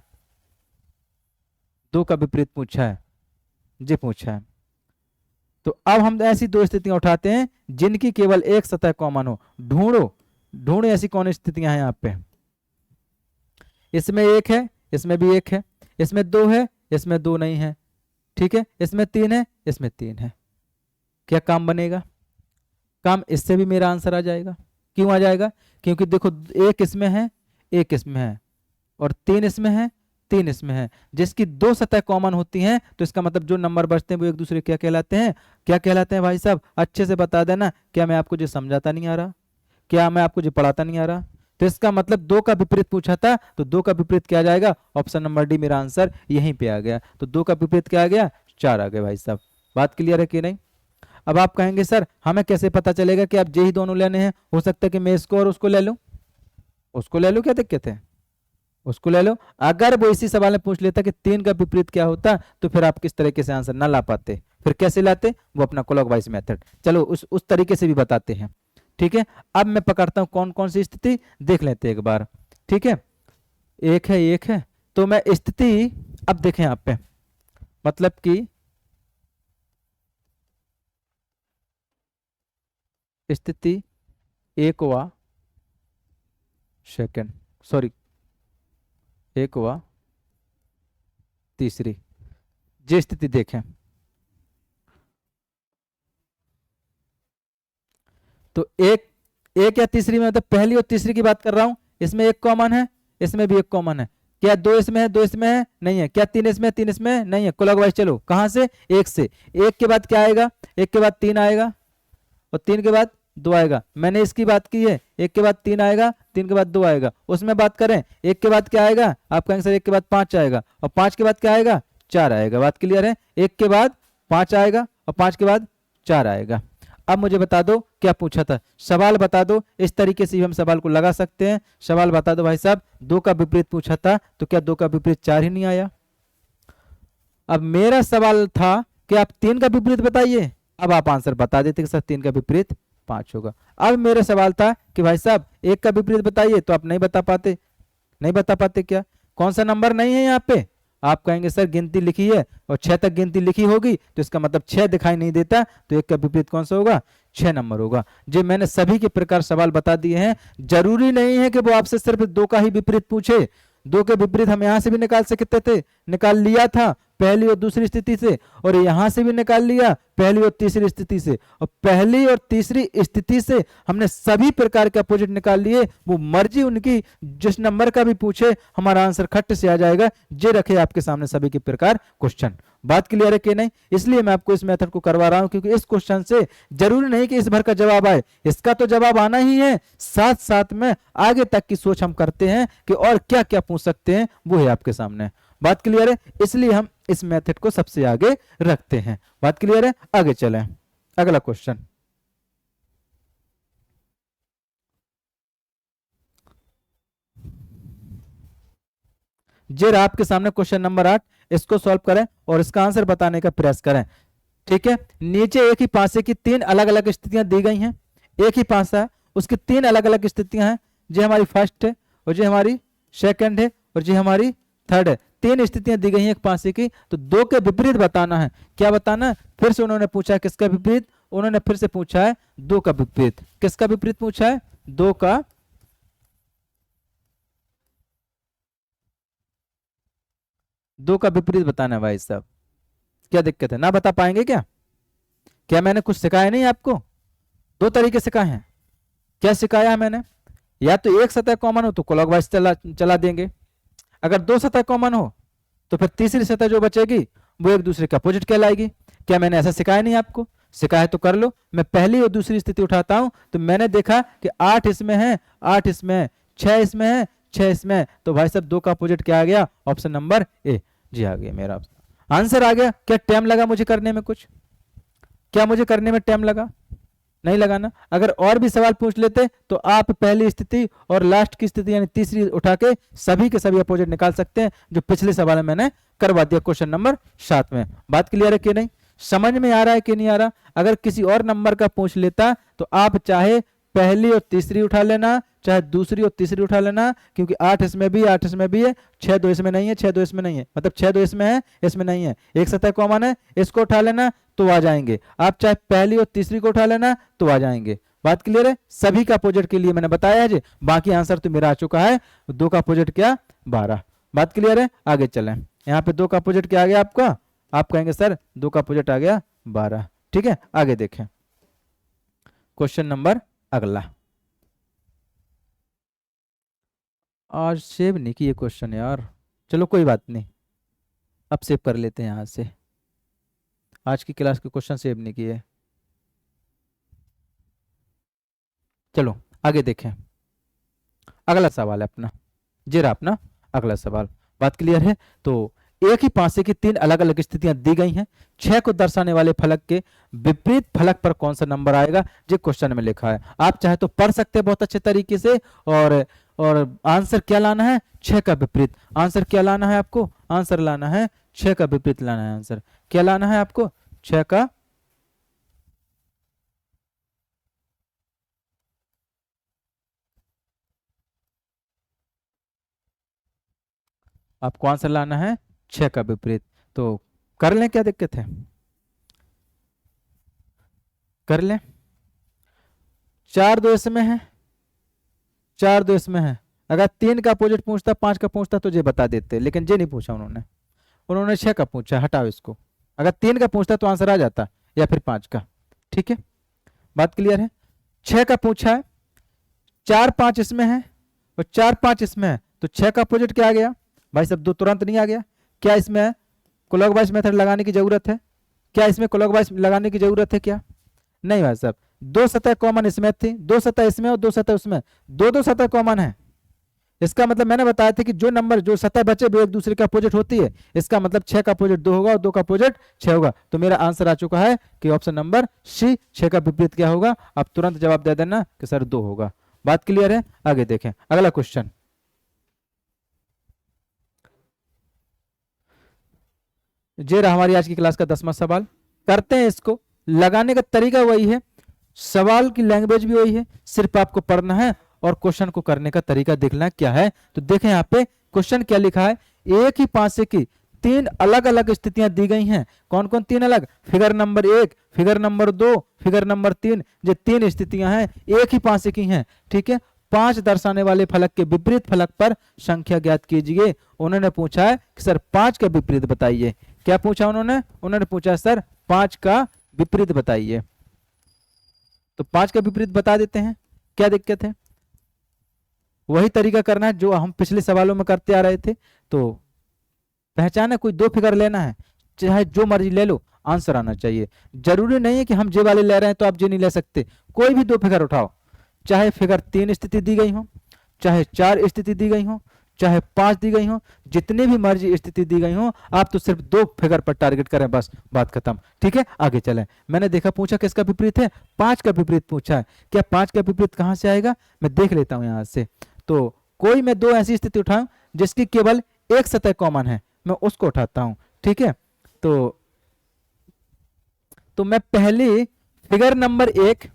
दो का विपरीत पूछा है, जी पूछा है। तो अब हम ऐसी दो स्थितियां उठाते हैं जिनकी केवल एक सतह कॉमन हो। ढूंढो, ढूंढो ऐसी कौन स्थितियां हैं यहाँ पे। इसमें एक है, इसमें भी एक है, इसमें दो है, इसमें दो नहीं है। ठीक है, इसमें तीन है, इसमें तीन है। क्या काम बनेगा? काम इससे भी मेरा आंसर आ जाएगा। क्यों आ जाएगा? क्योंकि देखो एक इसमें है, एक इसमें है, और तीन इसमें है, तीन इसमें है। जिसकी दो सतह कॉमन होती हैं तो इसका मतलब जो नंबर बचते हैं वो एक दूसरे क्या कहलाते हैं? क्या कहलाते हैं भाई साहब? अच्छे से बता देना। क्या मैं आपको जो समझाता नहीं आ रहा? क्या मैं आपको जो पढ़ाता नहीं आ रहा? तो इसका मतलब दो का विपरीत पूछा था, तो दो का विपरीत क्या आ जाएगा? ऑप्शन नंबर डी मेरा आंसर यहीं पे आ गया। तो दो का विपरीत क्या आ गया? 4 आ गया भाई साहब। बात क्लियर है कि नहीं? अब आप कहेंगे सर हमें कैसे पता चलेगा कि आप जे ही दोनों लेने हैं? हो सकता है कि मैं इसको और उसको ले लूं। उसको ले लूं, क्या दिक्कत है? उसको ले लो। अगर वो इसी सवाल में पूछ लेता कि 3 का विपरीत क्या होता, तो फिर आप किस तरीके से आंसर ना ला पाते? फिर कैसे लाते? वो अपना क्लॉकवाइज मेथड। चलो उस तरीके से भी बताते हैं। ठीक है, अब मैं पकड़ता हूं कौन कौन सी स्थिति, देख लेते हैं एक बार। ठीक है, एक है तो मैं स्थिति, अब देखें आप पे, मतलब कि स्थिति एक वा सेकंड, सॉरी एक वा तीसरी, ये स्थिति देखें तो एक या तीसरी में, मतलब पहली और तीसरी की बात कर रहा हूं। इसमें एक कॉमन है, इसमें भी एक कॉमन है। क्या दो इसमें है? दो इसमें है? नहीं है। क्या तीन इसमें है? तीन इसमें नहीं है। क्लॉकवाइज चलो, कहां से? एक से। एक के बाद क्या आएगा? एक के बाद तीन आएगा, और तीन के बाद दो आएगा। मैंने इसकी बात की है, एक के बाद तीन आएगा, तीन के बाद दो आएगा। उसमें बात करें, एक के बाद क्या आएगा? आप कहेंगे सर एक के बाद पांच आएगा, और पांच के बाद क्या आएगा? चार आएगा। बात क्लियर है? एक के बाद पांच आएगा और पांच के बाद चार आएगा। अब मुझे बता दो क्या पूछा था, सवाल बता दो। इस तरीके से हम सवाल को लगा सकते हैं। सवाल बता दो भाई साहब, दो का विपरीत पूछा था, तो क्या दो का विपरीत चार ही नहीं आया? अब मेरा सवाल था कि आप तीन का विपरीत बताइए, अब आप आंसर बता देते कि सर तीन का विपरीत पांच होगा। अब मेरा सवाल था कि भाई साहब एक का विपरीत बताइए, तो आप नहीं बता पाते। नहीं बता पाते क्या? कौन सा नंबर नहीं है यहाँ पे? आप कहेंगे सर गिनती लिखी है और 6 तक गिनती लिखी होगी, तो इसका मतलब 6 दिखाई नहीं देता, तो एक का विपरीत कौन सा होगा? 6 नंबर होगा। जो मैंने सभी के प्रकार सवाल बता दिए हैं। जरूरी नहीं है कि वो आपसे सिर्फ दो का ही विपरीत पूछे। दो के विपरीत हम यहां से भी निकाल सकते थे, निकाल लिया था पहली और दूसरी स्थिति से, और यहां से भी निकाल लिया पहली और तीसरी स्थिति से। और पहली और तीसरी स्थिति से हमने सभी प्रकार के अपोजिट निकाल लिए। वो मर्जी उनकी, जिस नंबर का भी पूछे हमारा आंसर खट्ट से आ जाएगा। जे रखे आपके सामने सभी के प्रकार क्वेश्चन। बात क्लियर है कि नहीं? इसलिए मैं आपको इस मेथड को करवा रहा हूं, क्योंकि इस क्वेश्चन से जरूरी नहीं कि इस भर का जवाब आए, इसका तो जवाब आना ही है। साथ साथ में आगे तक की सोच हम करते हैं कि और क्या क्या पूछ सकते हैं, वो है आपके सामने। बात क्लियर है? इसलिए हम इस मेथड को सबसे आगे रखते हैं। बात क्लियर है? आगे चलें, अगला क्वेश्चन। जे आपके सामने क्वेश्चन नंबर 8, इसको सॉल्व करें और इसका आंसर बताने का प्रयास करें। ठीक है, नीचे एक ही पासे की तीन अलग अलग स्थितियां दी गई हैं। एक ही पासा है, उसकी तीन अलग अलग स्थितियां हैं। जो हमारी फर्स्ट है, और जो हमारी सेकंड है, और जो हमारी थर्ड है। तीन स्थितियां दी गई हैं एक पासे की, तो दो के विपरीत बताना है। क्या बताना है? फिर से उन्होंने पूछा किसका विपरीत? उन्होंने फिर से पूछा है दो का विपरीत। किसका विपरीत पूछा है? दो का विपरीत बताना है भाई साहब। क्या दिक्कत है? ना बता पाएंगे क्या? क्या मैंने कुछ सिखाया नहीं आपको? दो तरीके सिखाए हैं। क्या सिखाया है मैंने? या तो एक सतह कॉमन हो तो क्लॉकवाइज चला देंगे। अगर दो सतह कॉमन हो तो फिर तीसरी सतह जो बचेगी वो एक दूसरे के अपोजिट कहलाएगी। क्या मैंने ऐसा सिखाया नहीं आपको? सिखाया तो कर लो। मैं पहली और दूसरी स्थिति उठाता हूं, तो मैंने देखा कि 8 इसमें है, 8 इसमें है, 6 इसमें है, 6 इसमें है, तो भाई साहब दो का अपोजिट क्या आ गया? Option number A. जी आ गया, मेरा आंसर आ गया। क्या टाइम लगा मुझे करने में कुछ? क्या मुझे करने में टाइम लगा? नहीं लगाना। अगर और भी सवाल पूछ लेते तो आप पहली स्थिति और लास्ट की स्थिति यानी तीसरी उठा के सभी के सभी अपोजिट निकाल सकते हैं, जो पिछले सवाल में मैंने करवा दिया क्वेश्चन नंबर 7 में। बात क्लियर है कि नहीं? समझ में आ रहा है कि नहीं आ रहा? अगर किसी और नंबर का पूछ लेता तो आप चाहे पहली और तीसरी उठा लेना, चाहे दूसरी और तीसरी उठा लेना, क्योंकि 8 इसमें भी, 8 इसमें भी है, 6 दो इसमें नहीं है, 6 दो इसमें नहीं है, मतलब 6 दो इसमें है, इसमें नहीं है। एक सतह कॉमन है, इसको उठा लेना तो आ जाएंगे। आप चाहे पहली और तीसरी को उठा लेना तो आ जाएंगे। बात क्लियर है? सभी का अपोजिट के लिए मैंने बताया जी। बाकी आंसर तो मेरा आ चुका है। दो का अपोजिट क्या? 12। बात क्लियर है? आगे चलें। यहाँ पे दो का अपोजिट क्या आ गया आपका? आप कहेंगे सर दो का अपोजिट आ गया 12। ठीक है, आगे देखें। क्वेश्चन नंबर अगला, आज सेव नहीं किए क्वेश्चन यार, चलो कोई बात नहीं, अब सेव कर लेते हैं यहाँ से। आज की क्लास के क्वेश्चन सेव नहीं किए, चलो आगे देखें। अगला सवाल है अपना, जी रहा अपना अगला सवाल। बात क्लियर है? तो एक ही पासे की तीन अलग अलग स्थितियां दी गई हैं, छह को दर्शाने वाले फलक के विपरीत फलक पर कौन सा नंबर आएगा, जो क्वेश्चन में लिखा है। आप चाहे तो पढ़ सकते हैं बहुत अच्छे तरीके से, और आंसर क्या लाना है, छह का विपरीत। आंसर क्या लाना है आपको, आंसर लाना है छह का विपरीत लाना है। आंसर क्या लाना है आपको, छह का आपको आंसर लाना है छह का विपरीत। तो कर लें, क्या दिक्कत है, कर लें। चार दो इसमें है, चार दो इसमें है। अगर तीन का अपोजिट पूछता, पांच का पूछता तो ये बता देते, लेकिन ये नहीं पूछा उन्होंने, उन्होंने छह का पूछा। हटाओ इसको, अगर तीन का पूछता तो आंसर आ जाता, या फिर पांच का। ठीक है, बात क्लियर है? छह का पूछा है, चार पांच इसमें है और चार पांच इसमें है, तो छह का अपोजिट क्या आ गया भाई साहब, दो तुरंत नहीं आ गया। क्या इसमें है क्लॉकवाइज मेथड लगाने की जरूरत है, क्या इसमें क्लॉकवाइज लगाने की जरूरत है क्या, नहीं भाई साहब। दो सतह कॉमन इसमें थी, दो सतह इसमें और दो सतह उसमें, दो दो सतह कॉमन है। इसका मतलब मैंने बताया था कि जो नंबर जो सतह बचे वो एक दूसरे का अपोजिट होती है, इसका मतलब छह का अपोजिट दो होगा और दो का अपोजिट छह होगा। तो मेरा आंसर आ चुका है कि ऑप्शन नंबर सी, छह का विपरीत क्या होगा। आप तुरंत जवाब दे देना कि सर दो होगा। बात क्लियर है? आगे देखें अगला क्वेश्चन। ये रहा हमारी आज की क्लास का 10वां सवाल। करते हैं इसको, लगाने का तरीका वही है, सवाल की लैंग्वेज भी वही है, सिर्फ आपको पढ़ना है और क्वेश्चन को करने का तरीका देखना क्या है। तो देखें यहाँ पे क्वेश्चन क्या लिखा है, एक ही पासे की तीन अलग अलग स्थितियां दी गई हैं। कौन कौन तीन अलग, फिगर नंबर एक, फिगर नंबर दो, फिगर नंबर तीन। ये तीन स्थितियां हैं, एक ही पासे की हैं। ठीक है, पांच दर्शाने वाले फलक के विपरीत फलक पर संख्या ज्ञात कीजिए। उन्होंने पूछा है कि सर पांच का विपरीत बताइए। क्या पूछा उन्होंने, उन्होंने पूछा सर पांच का विपरीत बताइए। तो पांच का विपरीत बता देते हैं, क्या दिक्कत है। वही तरीका करना है जो हम पिछले सवालों में करते आ रहे थे। तो पहचाने, कोई दो फिगर लेना है, चाहे जो मर्जी ले लो, आंसर आना चाहिए। जरूरी नहीं है कि हम जे वाले ले रहे हैं तो आप जे नहीं ले सकते, कोई भी दो फिगर उठाओ, चाहे फिगर तीन स्थिति दी गई हो, चाहे चार स्थिति दी गई हो, चाहे पांच दी गई हो, जितनी भी मर्जी स्थिति दी गई हो, आप तो सिर्फ दो फिगर पर टारगेट करें, बस बात खत्म। ठीक है, आगे चलें। मैंने देखा पूछा किसका विपरीत है, पांच का विपरीत पूछा है। क्या पांच का विपरीत कहां से आएगा, मैं देख लेता हूं यहां से। तो कोई मैं दो ऐसी स्थिति उठाऊं जिसकी केवल एक सतह कॉमन है, मैं उसको उठाता हूं। ठीक है, तो मैं पहली फिगर नंबर एक,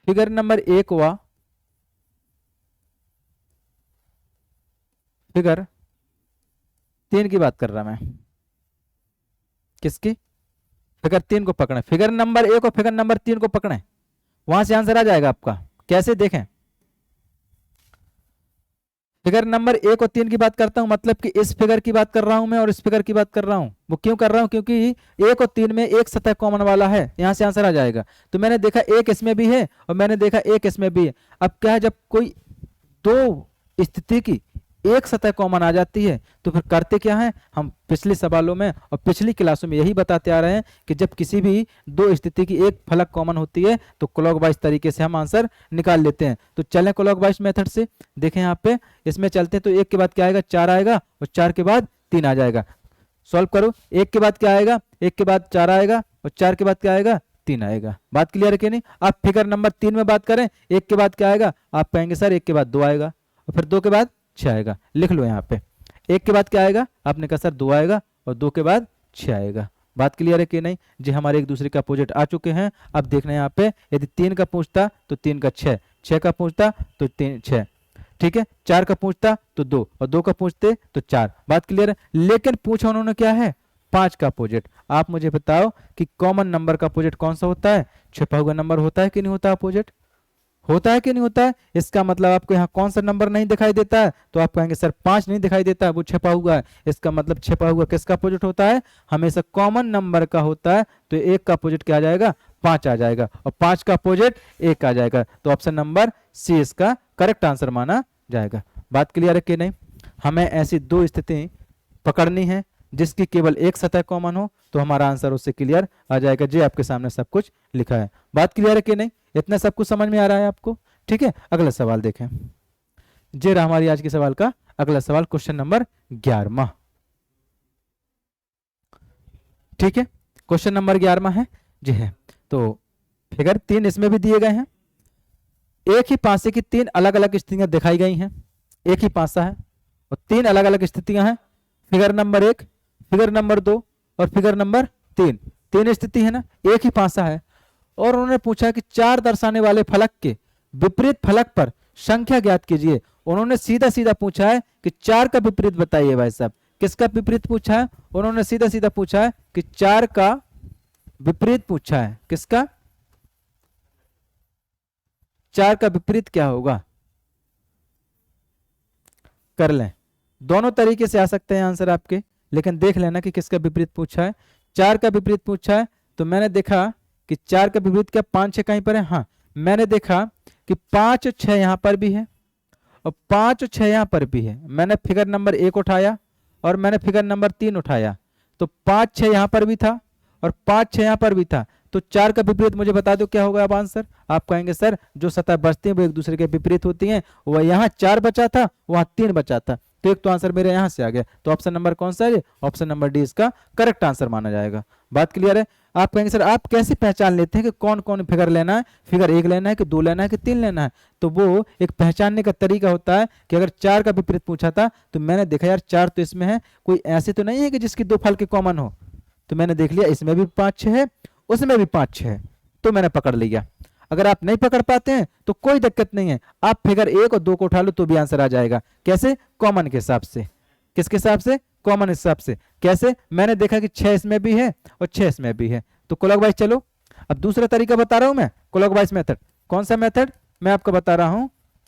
फिगर नंबर एक हुआ, फिगर तीन की बात कर रहा मैं, किसकी, फिगर तीन को पकड़े, फिगर नंबर एक और फिगर नंबर तीन को पकड़े, वहां से आंसर आ जाएगा आपका। कैसे देखें, फिगर नंबर एक और तीन की बात करता हूं, मतलब कि इस फिगर की बात कर रहा हूं मैं और इस फिगर की बात कर रहा हूं। वो क्यों कर रहा हूं, क्योंकि एक और तीन में एक सतह कॉमन वाला है, यहां से आंसर आ जाएगा। तो मैंने देखा एक इसमें भी है और मैंने देखा एक इसमें भी है। अब क्या है, जब कोई दो स्थिति की एक सतह कॉमन आ जाती है तो फिर करते क्या है, हम पिछले सवालों में और पिछली क्लासों में यही बताते आ रहे हैं कि जब किसी भी दो स्थिति की एक फलक कॉमन होती है तो क्लॉकवाइज तरीके से हम आंसर निकाल लेते हैं। तो चलें क्लॉकवाइज मेथड से, देखें यहाँ पे इसमें चलते हैं। तो एक के बाद क्या आएगा, चार आएगा और चार के बाद तीन आ जाएगा। सॉल्व करो, एक के बाद क्या आएगा, एक के बाद चार आएगा और चार के बाद क्या आएगा, तीन आएगा। बात क्लियर है कि नहीं। आप फिगर नंबर तीन में बात करें, एक के बाद क्या आएगा, आप कहेंगे सर एक के बाद दो आएगा और फिर दो के बाद छह आएगा। लिख लो यहाँ पे, एक के बाद क्या आएगा, आपने कहा सर दो आएगा और दो के बाद छह आएगा। बात क्लियर है कि नहीं जी। हमारे एक दूसरे का अपोजिट आ चुके हैं। अब देखना यहाँ पे, यदि तीन का पूछता तो तीन का छह, छह का पूछता तो तीन छह, ठीक है, चार का पूछता तो दो और दो का पूछते तो चार। बात क्लियर है। लेकिन पूछा उन्होंने क्या है, पांच का अपोजिट। आप मुझे बताओ कि कॉमन नंबर का अपोजिट कौन सा होता है, छिपा हुआ नंबर होता है कि नहीं होता अपोजिट, होता है कि नहीं होता है? इसका मतलब आपको यहाँ कौन सा नंबर नहीं दिखाई देता है? तो आप कहेंगे सर 5 नहीं दिखाई देता है, वो छिपा हुआ है। इसका मतलब छिपा हुआ किसका अपोजिट होता है? हमेशा कॉमन नंबर का होता है। तो 1 का अपोजिट क्या आ जाएगा? 5 आ जाएगा, और 5 का अपोजिट 1 आ जाएगा। तो ऑप्शन नंबर सी इसका करेक्ट आंसर माना जाएगा। बात क्लियर है कि नहीं? हमें ऐसी दो स्थिति पकड़नी है जिसकी केवल एक सतह कॉमन हो, तो हमारा आंसर उससे क्लियर आ जाएगा। जी आपके सामने सब कुछ लिखा है। बात क्लियर है कि नहीं? इतना सब कुछ समझ में आ रहा है आपको? ठीक है, अगला सवाल देखें। जे रहा हमारी आज के सवाल का अगला सवाल, क्वेश्चन नंबर 11। ठीक है, क्वेश्चन नंबर 11 है जी है। तो फिगर 3 इसमें भी दिए गए हैं। एक ही पासे की 3 अलग अलग स्थितियां दिखाई गई हैं। एक ही पासा है और 3 अलग अलग स्थितियां हैं। फिगर नंबर 1, फिगर नंबर 2 और फिगर नंबर 3। 3 स्थिति है ना, एक ही पासा है। और उन्होंने पूछा कि 4 दर्शाने वाले फलक के विपरीत फलक पर संख्या ज्ञात कीजिए। उन्होंने सीधा सीधा पूछा है कि 4 का विपरीत बताइए भाई साहब। किसका विपरीत पूछा है? उन्होंने सीधा सीधा पूछा है कि 4 का विपरीत पूछा है। किसका? 4 का विपरीत क्या होगा? कर लें, दोनों तरीके से आ सकते हैं आंसर आपके, लेकिन देख लेना कि किसका विपरीत पूछा है। 4 का विपरीत पूछा है तो मैंने देखा कि 4 का विपरीत क्या 5 6 कहीं पर है? हाँ, मैंने देखा कि 5 और 6 यहां पर भी है और 5 और 6 यहां पर भी है। मैंने फिगर नंबर 1 उठाया और मैंने फिगर नंबर 3 उठाया, तो 5 6 यहां पर भी था और 5 6 यहां पर भी था। तो 4 का विपरीत मुझे बता दो क्या होगा अब आंसर? आप कहेंगे सर जो सतह बचती है वो एक दूसरे के विपरीत होती हैं। वह यहाँ 4 बचा था, वहां 3 बचा था, तो एक तो आंसर मेरे यहां से आ गया। तो ऑप्शन नंबर कौन सा है? ऑप्शन नंबर डी इसका करेक्ट आंसर माना जाएगा। बात क्लियर है? आप कहेंगे सर आप कैसे पहचान लेते हैं कि कौन कौन फिगर लेना है? फिगर 1 लेना है कि 2 लेना है कि 3 लेना है? तो वो एक पहचानने का तरीका होता है कि अगर 4 का विपरीत पूछा था तो मैंने देखा यार 4 तो इसमें है, कोई ऐसे तो नहीं है कि जिसकी 2 फल के कॉमन हो। तो मैंने देख लिया इसमें भी 5 6 है, उसमें भी 5 6 है, तो मैंने पकड़ लिया। अगर आप नहीं पकड़ पाते हैं तो कोई दिक्कत नहीं है, आप फिगर 1 और 2 को उठा लो तो भी आंसर आ जाएगा। कैसे? कॉमन के हिसाब से। किसके हिसाब से? कॉमन हिसाब से। कैसे? मैंने देखा कि 6 इसमें भी है और 6 इसमें भी है, तो क्लॉकवाइज चलो। अब दूसरा तरीका बता रहा हूं मैं, क्लॉकवाइज मेथड। कौन सा मेथड? मैं आपको बता रहा हूं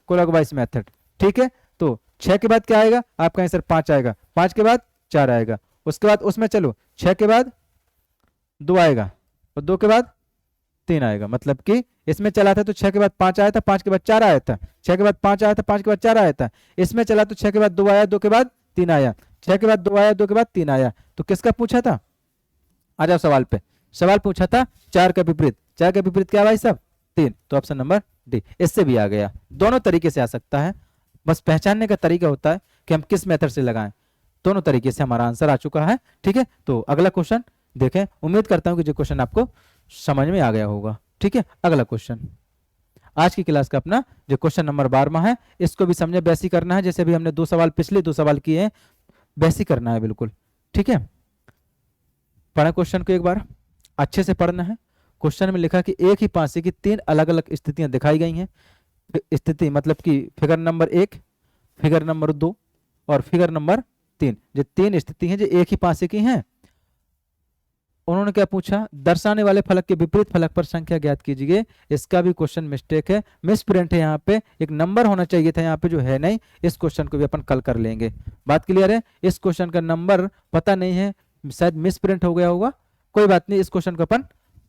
क्लॉकवाइज मेथड। ठीक है, तो 6 के बाद क्या आएगा? आप कहें सर 5 आएगा, 5 के बाद 4 आएगा, उसके बाद उसमें चलो 6 के बाद 2 आएगा और 2 के बाद 3 आएगा। मतलब कि इसमें चला था तो 6 के बाद 5 आया था, 5 के बाद 4 आया था, 6 के बाद 5 आया था, 5 के बाद 4 आया था। इसमें चला तो 6 के बाद 2 आया, 2 के बाद 3 आया, 6 के बाद 2 आया, 2 के बाद 3 आया। तो किसका पूछा था? आ जाओ सवाल पे। सवाल पूछा था 4 का विपरीत। 4 का विपरीत क्या भाई साहब? 3। तो ऑप्शन नंबर डी। इससे भी आ गया। दोनों तरीके से आ सकता है, बस पहचानने का तरीका होता है कि हम किस मेथड से लगाएं। दोनों तरीके से हमारा आंसर आ चुका है। ठीक है, तो अगला क्वेश्चन देखें। उम्मीद करता हूं कि जो क्वेश्चन आपको समझ में आ गया होगा। ठीक है, अगला क्वेश्चन आज की क्लास का अपना जो क्वेश्चन नंबर 12 है, इसको भी समझे वैसे करना है जैसे भी हमने 2 सवाल पिछले 2 सवाल किए हैं, वैसे करना है बिल्कुल। ठीक है, पढ़ा क्वेश्चन को एक बार, अच्छे से पढ़ना है। क्वेश्चन में लिखा कि एक ही पासे की 3 अलग अलग स्थितियां दिखाई गई हैं। स्थिति मतलब कि फिगर नंबर 1, फिगर नंबर 2 और फिगर नंबर 3, जो 3 स्थिति हैं जो एक ही पासे की हैं। उन्होंने क्या पूछा? दर्शाने वाले फलक के विपरीत फलक पर संख्या ज्ञात कीजिए। इसका भी क्वेश्चन मिस्टेक है, मिस प्रिंट है। यहाँ पे एक नंबर होना चाहिए था, यहाँ पे जो है नहीं। इस क्वेश्चन को भी अपन कल कर लेंगे। बात क्लियर है? इस क्वेश्चन का नंबर पता नहीं है, शायद मिस प्रिंट हो गया होगा, कोई बात नहीं, इस क्वेश्चन को अपन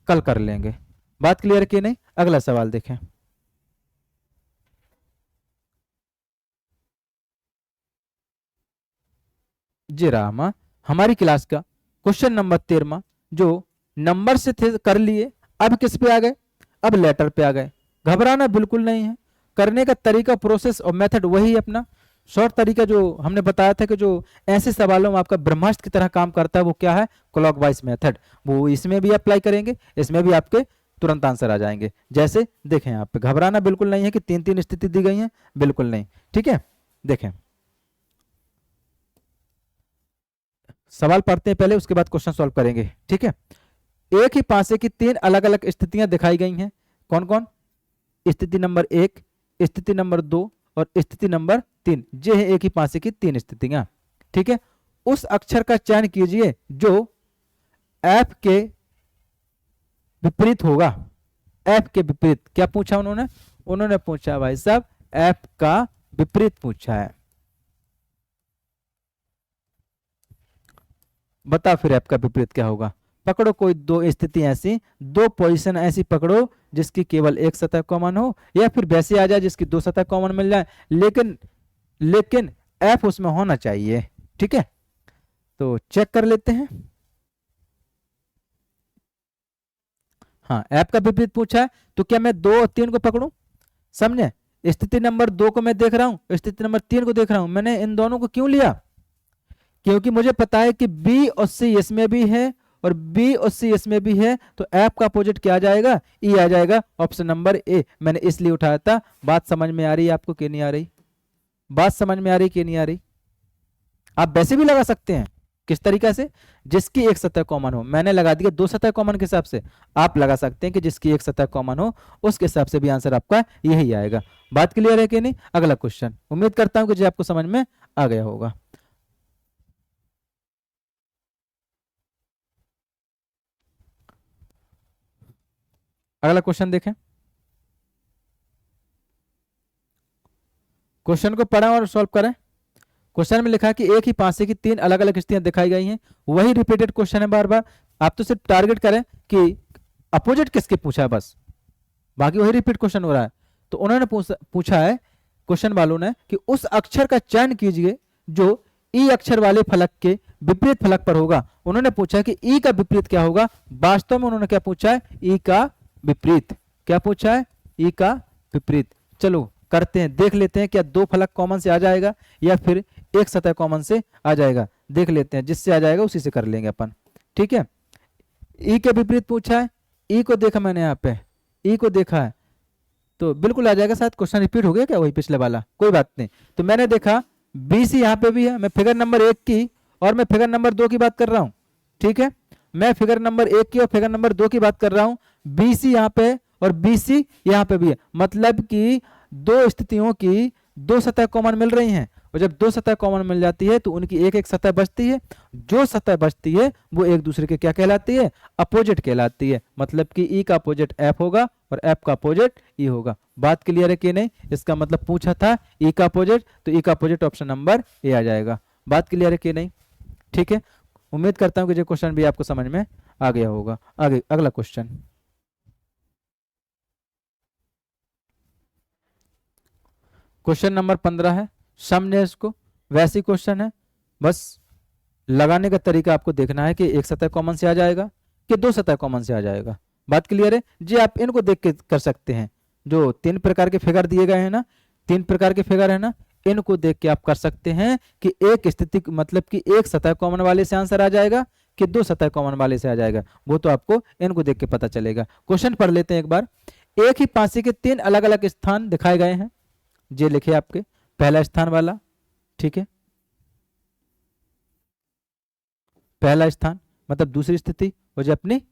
कल कर लेंगे। बात क्लियर कि नहीं? अगला सवाल देखें। जी रामा, हमारी क्लास का क्वेश्चन नंबर 13 जो नंबर से थे कर लिए, अब किस पे आ गए? अब लेटर पे आ गए। घबराना बिल्कुल नहीं है, करने का तरीका, प्रोसेस और मेथड वही अपना शॉर्ट तरीका जो हमने बताया था कि जो ऐसे सवालों में आपका ब्रह्मास्त्र की तरह काम करता है, वो क्या है? Clockwise method. वो इसमें भी अप्लाई करेंगे, इसमें भी आपके तुरंत आंसर आ जाएंगे। जैसे देखें, यहाँ पे घबराना बिल्कुल नहीं है कि 3 स्थिति दी गई है, बिल्कुल नहीं। ठीक है, देखें सवाल पढ़ते हैं पहले, उसके बाद क्वेश्चन सॉल्व करेंगे। ठीक है, एक ही पासे की 3 अलग अलग स्थितियां दिखाई गई हैं। कौन कौन? स्थिति नंबर 1, स्थिति नंबर 2 और स्थिति नंबर 3। ये है एक ही पासे की 3 स्थितियां। ठीक है, उस अक्षर का चयन कीजिए जो एफ के विपरीत होगा। एफ के विपरीत क्या पूछा उन्होंने? उन्होंने पूछा भाई साहब एफ का विपरीत पूछा है। बता फिर एफ का विपरीत क्या होगा। पकड़ो कोई दो स्थिति ऐसी, दो पोजीशन ऐसी पकड़ो जिसकी केवल एक सतह कॉमन हो, या फिर वैसे आ जाए जिसकी दो सतह कॉमन मिल जाए, लेकिन एफ उसमें होना चाहिए। ठीक है, तो चेक कर लेते हैं। हाँ, एफ का विपरीत पूछा है, तो क्या मैं 2 और 3 को पकड़ूं? समझे, स्थिति नंबर 2 को मैं देख रहा हूं, स्थिति नंबर 3 को देख रहा हूं। मैंने इन दोनों को क्यों लिया? क्योंकि मुझे पता है कि बी और सी इसमें भी है और बी और सी इसमें भी है, तो एफ का अपोजिट क्या आ जाएगा? ई आ जाएगा। ऑप्शन नंबर ए मैंने इसलिए उठाया था। बात समझ में आ रही है आपको कि नहीं आ रही? बात समझ में आ रही कि नहीं आ रही? आप वैसे भी लगा सकते हैं। किस तरीका से? जिसकी एक सतह कॉमन हो। मैंने लगा दिया 2 सतह कॉमन के हिसाब से, आप लगा सकते हैं कि जिसकी एक सतह कॉमन हो उसके हिसाब से भी आंसर आपका यही आएगा। बात क्लियर है कि नहीं? अगला क्वेश्चन, उम्मीद करता हूं कि जी आपको समझ में आ गया होगा। अगला क्वेश्चन देखें। क्वेश्चन को पढ़ें और सॉल्व करें। क्वेश्चन में लिखा कि एक ही पासे की 3 अलग अलग स्थितियां दिखाई गई हैं। वही रिपीटेड क्वेश्चन है बार बार। आप तो सिर्फ टारगेट करें कि अपोजिट किसके पूछा है, बस बाकी वही रिपीट क्वेश्चन हो रहा है। तो उन्होंने पूछा है क्वेश्चन वालों ने कि उस अक्षर का चयन कीजिए जो ई अक्षर वाले फलक के विपरीत फलक पर होगा। उन्होंने पूछा कि ई का विपरीत क्या होगा। वास्तव में उन्होंने क्या पूछा है? ई का विपरीत। क्या पूछा है? ई का विपरीत। चलो करते हैं, देख लेते हैं क्या 2 फलक कॉमन से आ जाएगा या फिर एक सतह कॉमन से आ जाएगा। देख लेते हैं, जिससे आ जाएगा उसी से कर लेंगे अपन। ठीक है, ई के विपरीत पूछा है। ई को देखा मैंने यहाँ पे, ई को देखा है तो बिल्कुल आ जाएगा। शायद क्वेश्चन रिपीट हो गया क्या वही पिछले वाला, कोई बात नहीं। तो मैंने देखा बी सी यहाँ पे भी है। मैं फिगर नंबर 1 की और मैं फिगर नंबर 2 की बात कर रहा हूँ। ठीक है, मैं फिगर नंबर 1 की और फिगर नंबर 2 की बात कर रहा हूँ। बी सी यहाँ पे और बी सी यहाँ पे भी है, मतलब कि 2 स्थितियों की 2 सतह कॉमन मिल रही हैं। और जब 2 सतह कॉमन मिल जाती है तो उनकी एक एक सतह बचती है। जो सतह बचती है वो एक दूसरे के क्या कहलाती है? अपोजिट कहलाती है। मतलब कि ई का अपोजिट एफ होगा और एफ का अपोजिट ई होगा। बात क्लियर है कि नहीं? इसका मतलब पूछा था ई का अपोजिट, तो ई का अपोजिट ऑप्शन नंबर ए आ जाएगा। बात क्लियर है कि नहीं? ठीक है, उम्मीद करता हूं कि ये क्वेश्चन भी आपको समझ में आ गया होगा। आगे अगला क्वेश्चन, क्वेश्चन नंबर 15 है। समझे इसको, वैसी क्वेश्चन है, बस लगाने का तरीका आपको देखना है कि एक सतह कॉमन से आ जाएगा कि 2 सतह कॉमन से आ जाएगा। बात क्लियर है जी? आप इनको देख के कर सकते हैं। जो 3 प्रकार के फिगर दिए गए हैं ना, 3 प्रकार के फिगर है ना, इनको देख के आप कर सकते हैं कि एक स्थिति मतलब कि एक सतह कॉमन वाले से आंसर आ जाएगा कि 2 सतह कॉमन वाले से आ जाएगा। वो तो आपको इनको देख के पता चलेगा। क्वेश्चन पढ़ लेते हैं एक बार। एक ही पासे के 3 अलग अलग स्थान दिखाए गए हैं। ये लिखे आपके पहला स्थान वाला। ठीक है, पहला स्थान मतलब दूसरी स्थिति, और जो अपनी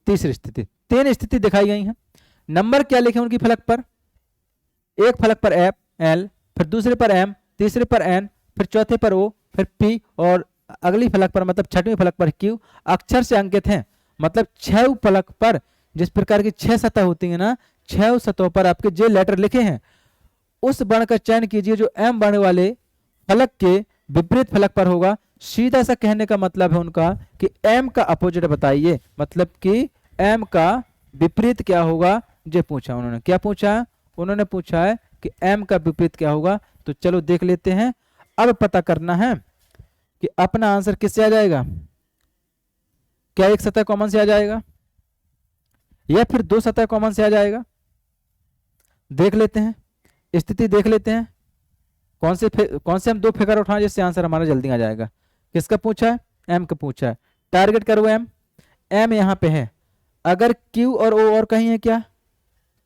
तीसरी स्थिति। 3 स्थिति दिखाई गई हैं। नंबर क्या लिखे उनकी फलक पर? एक फलक पर एफ एल, फिर दूसरे पर एम, तीसरे पर एन, फिर चौथे पर ओ, फिर पी, और अगली फलक पर मतलब 6वीं फलक पर क्यू अक्षर से अंकित हैं। मतलब 6 फलक पर जिस प्रकार की 6 सतह होती है ना, 6 सतहों पर आपके जो लेटर लिखे हैं उस वर्ण का चयन कीजिए जो एम वर्ण वाले फलक के विपरीत फलक पर होगा। सीधा सा कहने का मतलब है उनका कि एम का अपोजिट बताइए। मतलब कि एम का विपरीत क्या होगा, ये पूछा उन्होंने। क्या पूछा? उन्होंने पूछा है कि एम का विपरीत क्या होगा। तो चलो देख लेते हैं। अब पता करना है कि अपना आंसर किससे आ जाएगा। क्या एक सतह कॉमन से आ जाएगा या फिर 2 सतह कॉमन से आ जाएगा? देख लेते हैं, स्थिति देख लेते हैं। कौन से हम 2 फिगर उठाएं जिससे आंसर हमारा जल्दी आ जाएगा। किसका पूछा है? एम का पूछा है। टारगेट करो एम। एम यहां पे है। अगर क्यू और ओ और कहीं है क्या?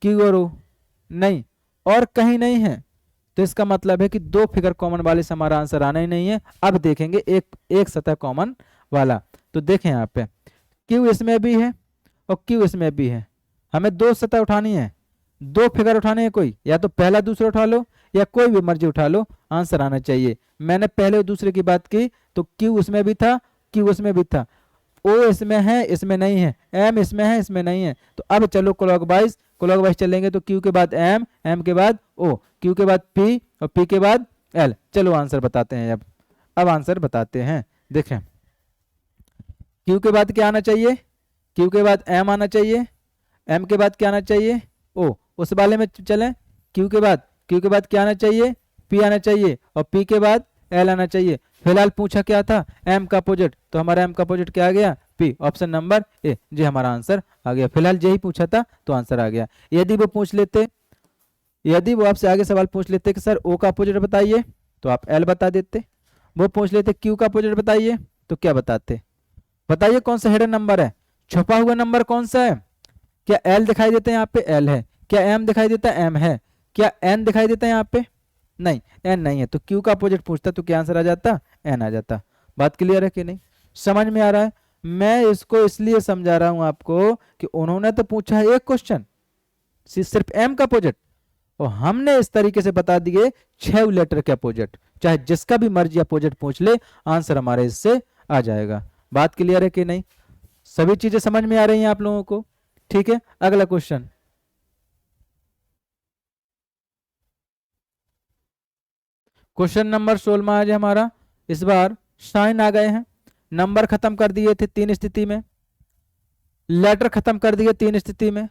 क्यू और ओ नहीं, और कहीं नहीं है, तो इसका मतलब है कि 2 फिगर कॉमन वाले से हमारा आंसर आना ही नहीं है। अब देखेंगे एक सतह कॉमन वाला। तो देखें यहाँ पे क्यू इसमें भी है और क्यू इसमें भी है। हमें 2 सतह उठानी है, 2 फिगर उठाने हैं। कोई या तो पहला दूसरा उठा लो या कोई भी मर्जी उठा लो, आंसर आना चाहिए। मैंने पहले और दूसरे की बात की तो क्यू उसमें भी था, क्यू उसमें भी था। ओ इसमें है, इसमें नहीं है, एम इसमें है, इसमें नहीं है। तो अब चलो क्लॉकवाइज चलेंगे। तो क्यू के बाद एम, एम के बाद ओ, क्यू के बाद पी और पी के बाद एल। चलो आंसर बताते हैं। अब आंसर बताते हैं। देखें, क्यू के बाद क्या आना चाहिए, क्यू के बाद एम आना चाहिए, एम के बाद क्या आना चाहिए, ओ। उस वाले में चलें, क्यू के बाद क्या आना चाहिए, पी आना चाहिए, और पी के बाद एल आना चाहिए। फिलहाल पूछा क्या था, एम का अपोजिट, तो हमारा एम का अपोजिट क्या आ गया, पी। ऑप्शन नंबर ए, जी हमारा आंसर आ गया। फिलहाल यही पूछा था तो आंसर आ गया। यदि वो पूछ लेते, यदि वो आपसे आगे सवाल पूछ लेते कि सर ओ का अपोजिट बताइए, तो आप एल बता देते। वो पूछ लेते क्यू का अपोजिट बताइए, तो क्या बताते। बताइए कौन सा हिडन नंबर है, छुपा हुआ नंबर कौन सा है। क्या एल दिखाई देता है, यहाँ पे एल है। क्या एम दिखाई देता है, एम है। क्या एन दिखाई देता है यहाँ पे, नहीं, एन नहीं है। तो क्यू का अपोजिट पूछता तो क्या आंसर आ जाता, एन आ जाता। बात क्लियर है कि नहीं, समझ में आ रहा है। मैं इसको इसलिए समझा रहा हूं आपको कि उन्होंने तो पूछा है एक क्वेश्चन सिर्फ एम का अपोजिट, और हमने इस तरीके से बता दिए 6 लेटर के अपोजिट। चाहे जिसका भी मर्जी अपोजिट पूछ ले, आंसर हमारे इससे आ जाएगा। बात क्लियर है कि नहीं, सभी चीजें समझ में आ रही हैं आप लोगों को। ठीक है, अगला क्वेश्चन। क्वेश्चन नंबर 16 आज हमारा। इस बार साइन आ गए हैं, नंबर खत्म कर दिए थे 3 स्थिति में, लेटर खत्म कर दिए 3 स्थिति में।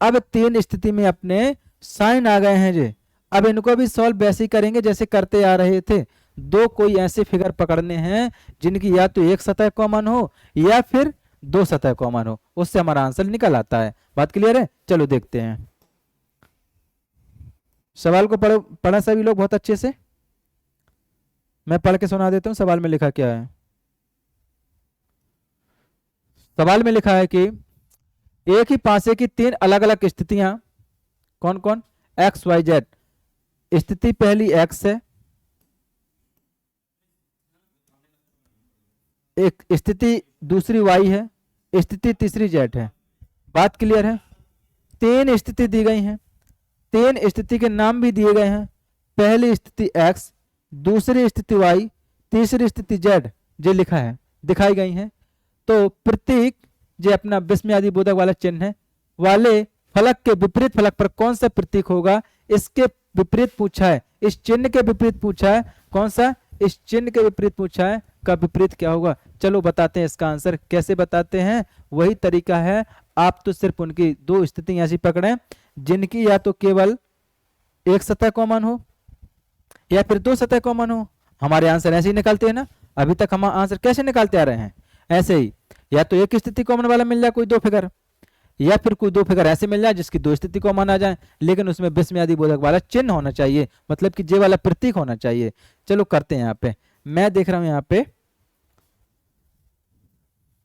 अब 3 स्थिति में अपने साइन आ गए हैं जी। अब इनको भी सॉल्व वैसे ही करेंगे जैसे करते आ रहे थे। दो कोई ऐसे फिगर पकड़ने हैं जिनकी या तो एक सतह कॉमन हो या फिर 2 सतह कॉमन हो, उससे हमारा आंसर निकल आता है। बात क्लियर है, चलो देखते हैं। सवाल को पढ़ो, पढ़ा सभी लोग बहुत अच्छे से। मैं पढ़ के सुना देता हूं सवाल में लिखा क्या है। सवाल में लिखा है कि एक ही पासे की 3 अलग अलग स्थितियां, कौन कौन, एक्स वाई जेड। स्थिति पहली एक्स है, एक स्थिति दूसरी वाई है, स्थिति तीसरी जेड है। बात क्लियर है। 3 स्थिति दी गई हैं, 3 स्थिति के नाम भी दिए गए हैं। पहली स्थिति एक्स, दूसरी स्थिति वाई, तीसरी स्थिति जेड, जो लिखा है दिखाई गई है। तो प्रतीक जो अपना विस्मयादि बोधक वाला चिन्ह है वाले फलक के विपरीत फलक पर कौन सा प्रतीक होगा, इसके विपरीत पूछा है। इस चिन्ह के विपरीत पूछा है, कौन सा, इस चिन्ह के विपरीत पूछा है, का विपरीत क्या होगा। चलो बताते हैं इसका आंसर। कैसे बताते हैं, वही तरीका है। आप तो सिर्फ उनकी 2 स्थिति ऐसी पकड़ें जिनकी या तो केवल एक सतह कॉमन हो या फिर 2 सतह कॉमन हो। हमारे आंसर ऐसे ही निकालते हैं ना, अभी तक हम आंसर कैसे निकालते आ रहे हैं, ऐसे ही। या तो एक स्थिति कॉमन वाला मिल जाए कोई 2 फिगर, या फिर कोई 2 फिगर ऐसे मिल जाए जिसकी 2 स्थिति कॉमन आ जाए, लेकिन उसमें विस्मयादि बोधक वाला चिन्ह होना चाहिए, मतलब कि जे वाला प्रतीक होना चाहिए। चलो करते हैं। यहाँ पे मैं देख रहा हूं, यहाँ पे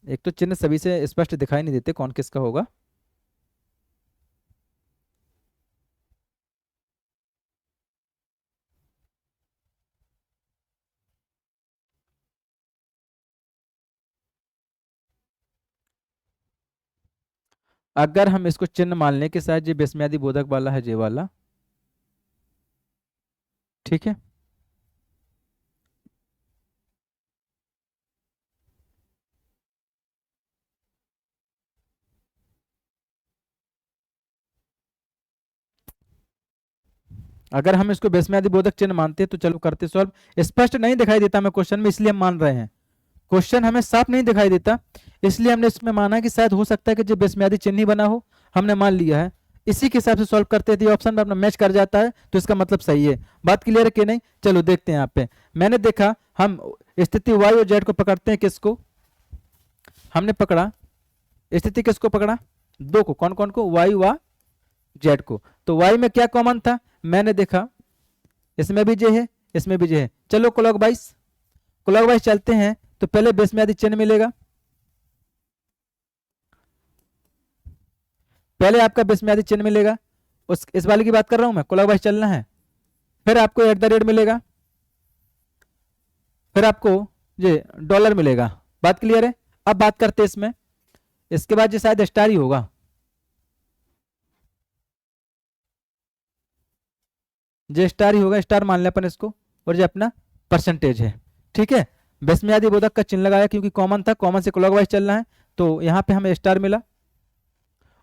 एक तो चिन्ह सभी से स्पष्ट दिखाई नहीं देते कौन किसका होगा। अगर हम इसको चिन्ह मान लें कि शायद ये विस्मयादि बोधक वाला है, जे वाला, ठीक है। अगर हम इसको विस्मयादि बोधक चिन्ह मानते हैं तो चलो करते सॉल्व। स्पष्ट नहीं दिखाई देता हमें क्वेश्चन में, इसलिए हम मान रहे हैं। क्वेश्चन हमें साफ नहीं दिखाई देता, इसलिए हमने इसमें माना कि शायद हो सकता है कि जो विस्मयादि चिन्ह ही बना हो, हमने मान लिया है। इसी के हिसाब से सॉल्व करते थे, ऑप्शन में अपना मैच कर जाता है तो इसका मतलब सही है। बात क्लियर है कि नहीं, चलो देखते हैं। यहाँ पे मैंने देखा, हम स्थिति वाई और जेड को पकड़ते हैं। किसको हमने पकड़ा, स्थिति किसको पकड़ा, 2 को। कौन कौन को, वाई व जेड को। तो वाई में क्या कॉमन था, मैंने देखा इसमें भी जे है, इसमें भी जे है। चलो क्लॉकवाइज चलते हैं। तो पहले विस्मयादि चिन्ह मिलेगा, पहले आपका विस्मयादि चिन्ह मिलेगा। इस वाले की बात कर रहा हूं मैं, क्लॉकवाइज चलना है। फिर आपको एट द रेट मिलेगा, फिर आपको ये डॉलर मिलेगा। बात क्लियर है। अब बात करते हैं इसमें, इसके बाद ये शायद स्टार ही होगा, जे स्टार ही होगा, स्टार मान लें अपन इसको। और जो अपना परसेंटेज है, ठीक है। बेसमेयादी बोधक का चिन्ह लगाया क्योंकि कॉमन था, कॉमन से क्लॉकवाइज चलना है, तो यहाँ पे हमें स्टार मिला।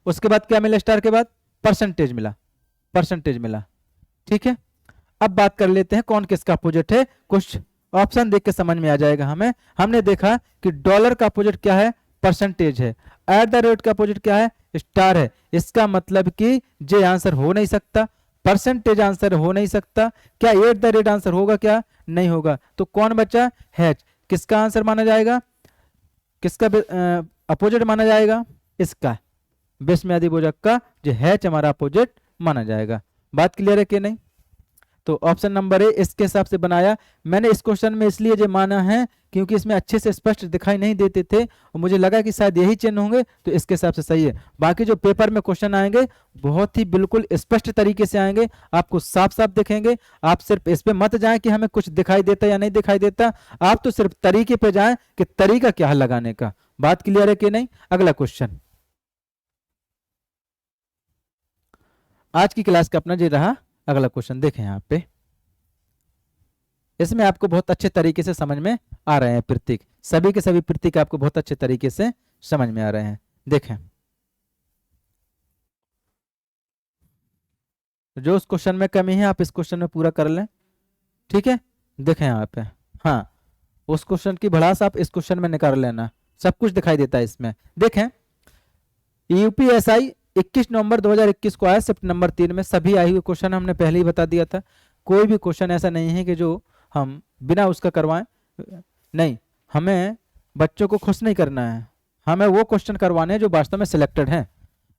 उसके बाद क्या मिला स्टार के बाद? परसेंटेज मिला, परसेंटेज मिला। ठीक है, अब बात कर लेते हैं कौन किसका अपोजिट है। कुछ ऑप्शन देख के समझ में आ जाएगा हमें। हमने देखा कि डॉलर का अपोजिट क्या है? परसेंटेज है। एट द रेट का अपोजिट क्या है? स्टार है। इसका मतलब कि जे आंसर हो नहीं सकता, परसेंटेज आंसर हो नहीं सकता। क्या एट द रेट आंसर होगा? क्या नहीं होगा। तो कौन बचा? हैच। किसका आंसर माना जाएगा? किसका अपोजिट माना जाएगा? इसका, बेसमेयादी बोधक का जो हैच हमारा अपोजिट माना जाएगा। बात क्लियर है कि नहीं? तो ऑप्शन नंबर ए इसके हिसाब से बनाया मैंने। इस क्वेश्चन में इसलिए जो माना है क्योंकि इसमें अच्छे से स्पष्ट दिखाई नहीं देते थे और मुझे लगा कि शायद यही चिन्ह होंगे, तो इसके हिसाब से सही है। बाकी जो पेपर में क्वेश्चन आएंगे बहुत ही बिल्कुल स्पष्ट तरीके से आएंगे, आपको साफ साफ दिखेंगे। आप सिर्फ इस पे मत जाएं कि हमें कुछ दिखाई देता या नहीं दिखाई देता, आप तो सिर्फ तरीके पे जाएं कि तरीका क्या है लगाने का। बात क्लियर है कि नहीं? अगला क्वेश्चन आज की क्लास का अपना जो रहा। अगला क्वेश्चन देखें यहाँ पे, इसमें आपको बहुत अच्छे तरीके से समझ में आ रहे हैं प्रतीक, सभी के सभी प्रतीक आपको बहुत अच्छे तरीके से समझ में आ रहे हैं। देखें, जो उस क्वेश्चन में कमी है आप इस क्वेश्चन में पूरा कर लें। ठीक है, देखें यहाँ पे, हाँ उस क्वेश्चन की भड़ास आप इस क्वेश्चन में निकाल लेना, सब कुछ दिखाई देता है इसमें। देखें, यूपीएसआई 21 नवंबर 2021 को आया शिफ्ट नंबर 3 में। सभी आई हुई क्वेश्चन हमने पहले ही बता दिया था, कोई भी क्वेश्चन ऐसा नहीं है कि जो हम बिना उसका करवाएं। नहीं, हमें बच्चों को खुश नहीं करना है, हमें वो क्वेश्चन करवाने हैं जो वास्तव में सिलेक्टेड हैं।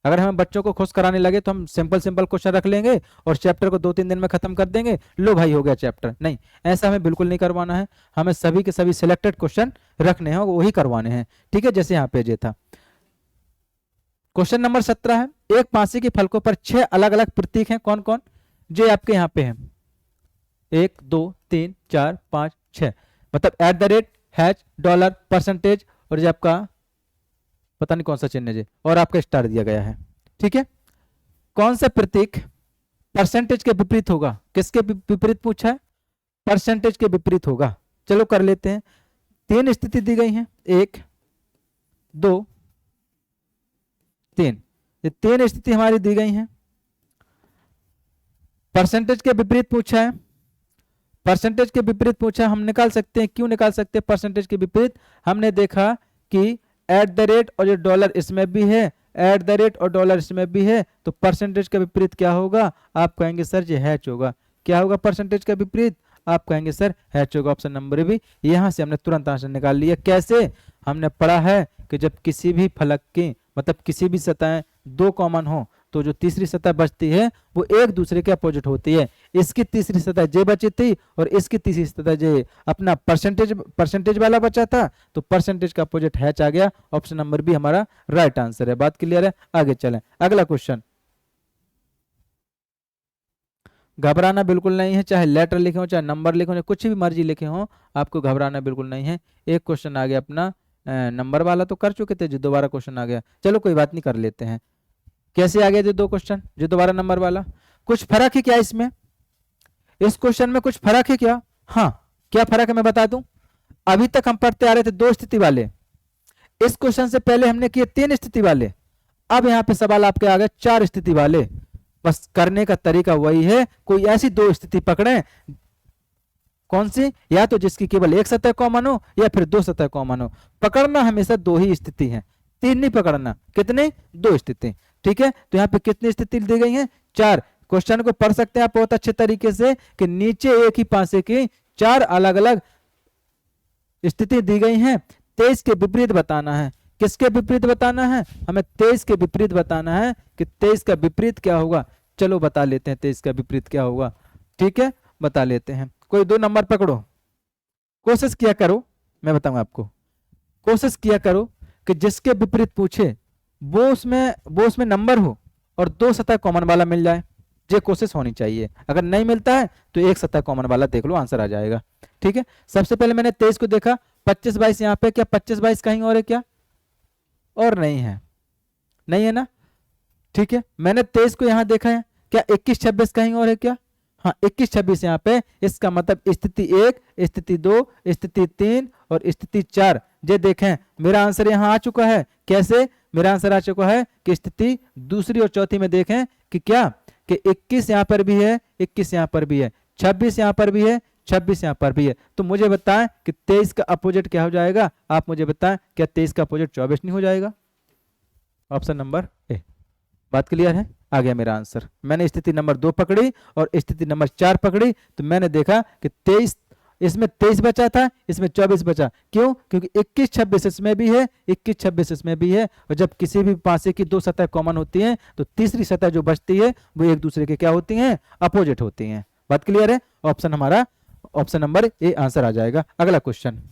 अगर हमें बच्चों को खुश कराने लगे तो हम सिंपल सिंपल क्वेश्चन रख लेंगे और चैप्टर को 2-3 दिन में खत्म कर देंगे, लो भाई हो गया चैप्टर। नहीं, ऐसा हमें बिल्कुल नहीं करवाना है, हमें सभी के सभी सिलेक्टेड क्वेश्चन रखने हैं, वही करवाने हैं। ठीक है, जैसे यहाँ पे ये था। क्वेश्चन नंबर 17 है, एक पांसे के फलकों पर 6 अलग अलग प्रतीक हैं, कौन कौन? जो आपके यहाँ पे हैं 1 2 3 4 5 6, मतलब at the rate, hatch, dollar, percentage और जो आपका पता नहीं कौन सा चिन्ह है और आपका स्टार दिया गया है। ठीक है, कौन सा प्रतीक परसेंटेज के विपरीत होगा? किसके विपरीत पूछा है? परसेंटेज के विपरीत होगा। चलो कर लेते हैं। 3 स्थिति दी गई हैं, 1 2 3, ये 3 स्थिति हमारी दी गई हैं। परसेंटेज के विपरीत पूछा है, परसेंटेज के विपरीत पूछा, हम निकाल सकते हैं। क्यों निकाल सकते हैं परसेंटेज के विपरीत? हमने देखा कि एट द रेट और जो डॉलर इसमें भी है, एट द रेट और डॉलर इसमें भी है, तो परसेंटेज का विपरीत क्या होगा? आप कहेंगे सर ये हैच होगा। क्या होगा परसेंटेज का विपरीत? आप कहेंगे सर हैच होगा। ऑप्शन नंबर भी, यहां से हमने तुरंत आंसर निकाल लिया। कैसे? हमने पढ़ा है कि जब किसी भी फलक की, मतलब किसी भी सतह 2 कॉमन हो तो जो तीसरी सतह बचती है वो एक दूसरे के अपोजिट होती है। इसकी तीसरी सतह जे बची थी और इसकी तीसरी सतह जे अपना परसेंटेज वाला बचा था, तो परसेंटेज का अपोजिट हैच आ गया। ऑप्शन नंबर बी हमारा राइट आंसर है। बात क्लियर है? आगे चलें, अगला क्वेश्चन। घबराना बिल्कुल नहीं है, चाहे लेटर लिखे हो, चाहे नंबर लिखे हो, कुछ भी मर्जी लिखे हो, आपको घबराना बिल्कुल नहीं है। एक क्वेश्चन आ गया अपना नंबर वाला तो कर चुके थे, जो दोबारा क्वेश्चन आ गया, चलो कोई बात नहीं, कर लेते हैं। कैसे आ गया जो 2 क्वेश्चन, जो दोबारा नंबर वाला? कुछ फर्क है क्या इसमें? इस क्वेश्चन में कुछ फर्क है क्या? हाँ, क्या फर्क है मैं बता दूं। अभी तक हम पढ़ते आ रहे थे 2 स्थिति वाले, इस क्वेश्चन से पहले हमने किए 3 स्थिति वाले, अब यहाँ पे सवाल आपके आ गए 4 स्थिति वाले। बस करने का तरीका वही है, कोई ऐसी 2 स्थिति पकड़े, कौन सी? या तो जिसकी केवल एक सतह कॉमन हो या फिर 2 सतह कॉमन हो। पकड़ना हमेशा 2 ही स्थिति है, 3 नहीं पकड़ना। कितने? 2 स्थिति। ठीक है, तो यहाँ पे कितनी स्थिति दी गई है? 4। क्वेश्चन को पढ़ सकते हैं आप बहुत अच्छे तरीके से कि नीचे एक ही पासे की 4 अलग अलग स्थिति दी गई हैं। 23 के विपरीत बताना है। किसके विपरीत बताना है? हमें 23 के विपरीत बताना है कि 23 का विपरीत क्या होगा। चलो बता लेते हैं 23 का विपरीत क्या होगा। ठीक है, बता लेते हैं। कोई 2 नंबर पकड़ो, कोशिश किया करो, मैं बताऊंगा आपको। कोशिश किया करो कि जिसके विपरीत पूछे वो उसमें नंबर हो और 2 सतह कॉमन वाला मिल जाए। ये कोशिश होनी चाहिए। अगर नहीं मिलता है तो 1 सतह कॉमन वाला देख लो, आंसर आ जाएगा। ठीक है, सबसे पहले मैंने 23 को देखा, 25-22 यहाँ पे, क्या 25-22 कहीं और है क्या? और नहीं है, नहीं है ना? ठीक है, मैंने 23 को यहाँ देखा है, क्या 21-26 कहीं और है क्या? हाँ, 21-26 यहाँ पे। इसका मतलब स्थिति 1, स्थिति 2, स्थिति 3 और स्थिति 4, ये देखें मेरा आंसर यहाँ आ चुका है। कैसे मेरा आंसर आ चुका है कि स्थिति दूसरी और चौथी में देखें कि क्या कि 21 यहाँ पर भी है, 21 यहाँ पर भी है, 26 यहाँ पर भी है, 26 यहाँ पर भी है। तो मुझे बताएं कि 23 का अपोजिट क्या हो जाएगा। आप मुझे बताएं क्या 23 का अपोजिट 24 नहीं हो जाएगा। Option number A. बात क्लियर है। आ गया मेरा आंसर। मैंने स्थिति नंबर 2 पकड़ी और स्थिति नंबर 4 पकड़ी, तो मैंने देखा कि 23, इसमें 23 बचा था, इसमें 24 बचा। क्यों? क्योंकि 21 26 इसमें भी है, 21 26 इसमें भी है, और जब किसी भी पासे की दो सतह कॉमन होती हैं तो तीसरी सतह जो बचती है वो एक दूसरे के क्या होती हैं, अपोजिट होती हैं। बात क्लियर है। ऑप्शन हमारा ऑप्शन नंबर ए आंसर आ जाएगा। अगला क्वेश्चन,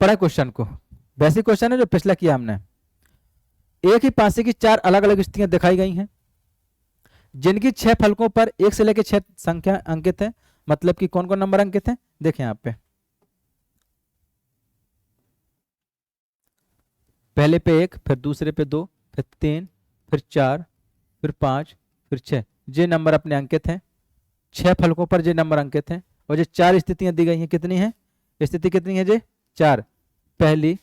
पढ़े क्वेश्चन को। बेसिक क्वेश्चन है जो पिछला किया हमने। एक ही पासे की 4 अलग अलग स्थितियां दिखाई गई हैं जिनकी 6 फलकों पर 1 से लेकर 6 संख्या अंकित है। मतलब कि कौन कौन नंबर अंकित है, देखें यहाँ पे। पहले पे 1, फिर दूसरे पे 2, फिर 3, फिर 4, फिर 5, फिर 6। ये नंबर अपने अंकित हैं। 6 फलकों पर ये नंबर अंकित हैं और ये 4 स्थितियां दी गई हैं। कितनी है स्थिति, कितनी है ये 4। पहली,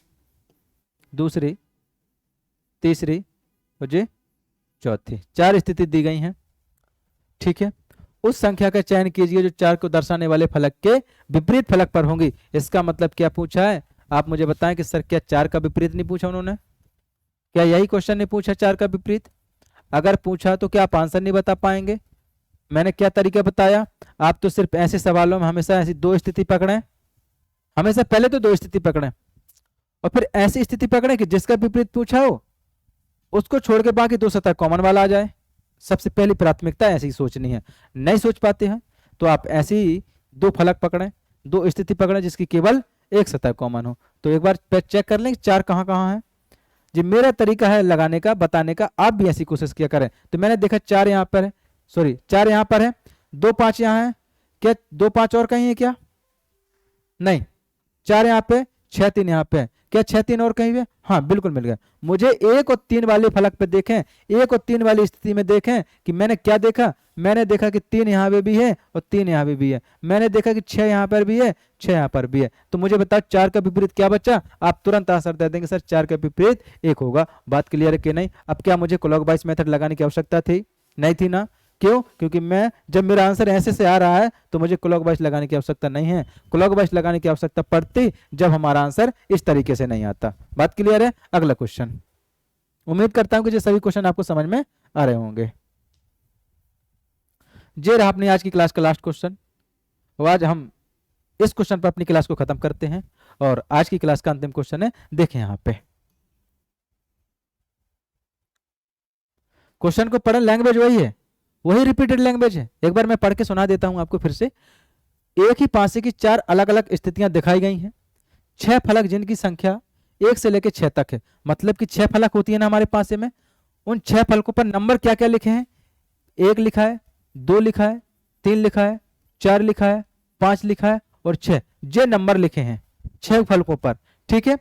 दूसरी, तीसरी और ये चौथी, 4 स्थिति दी गई हैं। ठीक है। उस संख्या का चयन कीजिए जो 4 को दर्शाने वाले फलक के विपरीत फलक पर होंगी। इसका मतलब क्या पूछा है, आप मुझे बताएं कि सर क्या 4 का विपरीत नहीं पूछा उन्होंने? क्या यही क्वेश्चन नहीं पूछा 4 का विपरीत? अगर पूछा तो क्या आप आंसर नहीं बता पाएंगे? मैंने क्या तरीका बताया, आप तो सिर्फ ऐसे सवालों में हमेशा ऐसी 2 स्थिति पकड़ें, हमेशा पहले तो 2 स्थिति पकड़ें और फिर ऐसी स्थिति पकड़ें कि जिसका विपरीत पूछा हो उसको छोड़ के बाकी 2 सतह कॉमन वाला आ जाए। सबसे पहली प्राथमिकता ऐसी ही सोचनी है। नहीं सोच पाते हैं तो आप ऐसे ही 2 फलक पकड़ें, 2 स्थिति पकड़ें जिसकी केवल एक सतह कॉमन हो। तो एक बार चेक कर लें 4 कहाँ कहाँ है। जी मेरा तरीका है लगाने का, बताने का, आप भी ऐसी कोशिश किया करें। तो मैंने देखा 4 यहाँ पर है, सॉरी 4 यहाँ पर है, 2 5 यहाँ है। क्या 2 5 और कहीं है क्या? नहीं। 4 यहाँ पे, 6 3 यहाँ पे है। क्या 6 3 और कहीं है? हाँ बिल्कुल मिल गया। मुझे 1 और 3 वाले फलक पे देखें, 1 और 3 वाली स्थिति में देखें कि मैंने क्या देखा। मैंने देखा कि 3 यहाँ पे भी है और 3 यहाँ पे भी है। मैंने देखा कि 6 यहाँ पर भी है, 6 यहाँ पर भी है। तो मुझे बताओ 4 का विपरीत क्या बचा? आप तुरंत आंसर दे देंगे सर 4 का विपरीत 1 होगा। बात क्लियर है कि नहीं? अब क्या मुझे क्लॉकवाइज मेथड लगाने की आवश्यकता थी? नहीं थी ना। क्यों? क्योंकि मैं जब मेरा आंसर ऐसे से आ रहा है तो मुझे क्लॉकवाइज लगाने की आवश्यकता नहीं है। क्लॉकवाइज लगाने की आवश्यकता पड़ती जब हमारा आंसर इस तरीके से नहीं आता। बात क्लियर है। अगला क्वेश्चन, उम्मीद करता हूं कि ये सभी क्वेश्चन आपको समझ में आ रहे होंगे। ये रहा अपनी आज की क्लास का लास्ट क्वेश्चन। आज हम इस क्वेश्चन पर अपनी क्लास को खत्म करते हैं और आज की क्लास का अंतिम क्वेश्चन है, देखें यहां पे क्वेश्चन को पढ़ें। लैंग्वेज वही है, वही रिपीटेड लैंग्वेज है। एक बार मैं पढ़ के सुना देता हूं आपको फिर से। एक ही पासे की 4 अलग अलग स्थितियां दिखाई गई हैं, 6 फलक जिनकी संख्या 1 से लेकर 6 तक है। मतलब कि 6 फलक होती है ना हमारे पासे में, उन 6 फलकों पर नंबर क्या क्या लिखे हैं? 1 लिखा है, 2 लिखा है, 3 लिखा है, 4 लिखा है, 5 लिखा है और 6। ये नंबर लिखे हैं 6 फलकों पर। ठीक है।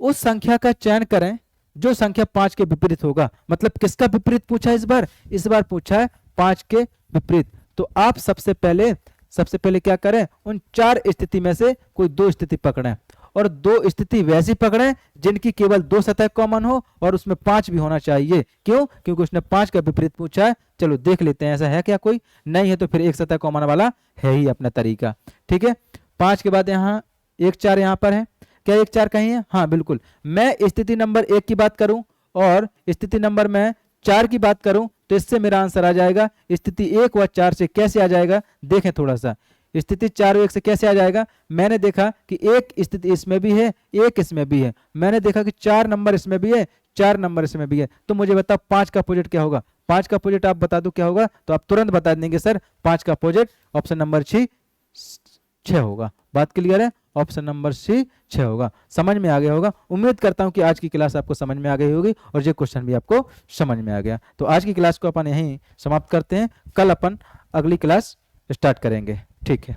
उस संख्या का चयन करें जो संख्या 5 के विपरीत होगा। मतलब किसका विपरीत पूछा है इस बार? इस बार पूछा है 5 के विपरीत। तो आप सबसे पहले क्या करें, उन 4 स्थिति में से कोई 2 स्थिति पकड़ें और 2 स्थिति वैसी पकड़ें जिनकी केवल 2 सतह कॉमन हो और उसमें 5 भी होना चाहिए। क्यों? क्योंकि उसने 5 का विपरीत पूछा है। चलो देख लेते हैं ऐसा है क्या कोई। नहीं है तो फिर एक सतह कॉमन वाला है ही अपना तरीका। ठीक है। 5 के बाद यहाँ 1 4 यहाँ पर है। क्या 1 4 कहीं है? हाँ बिल्कुल। मैं स्थिति नंबर 1 की बात करूं और स्थिति नंबर मैं 4 की बात करूं तो इससे मेरा आंसर आ जाएगा। स्थिति 1 व 4 से कैसे आ जाएगा, देखें थोड़ा सा। स्थिति 4 और 1 से कैसे आ जाएगा? मैंने देखा कि एक स्थिति इसमें भी है, एक इसमें भी है। मैंने देखा कि 4 नंबर इसमें भी है, 4 नंबर इसमें भी है। तो मुझे बताओ 5 का अपोजिट क्या होगा? 5 का अपोजिट आप बता दो क्या होगा? तो आप तुरंत बता देंगे सर 5 का अपोजिट ऑप्शन नंबर 6 होगा। बात क्लियर है। ऑप्शन नंबर सी 6 होगा। समझ में आ गया होगा। उम्मीद करता हूं कि आज की क्लास आपको समझ में आ गई होगी और ये क्वेश्चन भी आपको समझ में आ गया। तो आज की क्लास को अपन यहीं समाप्त करते हैं। कल अपन अगली क्लास स्टार्ट करेंगे। ठीक है।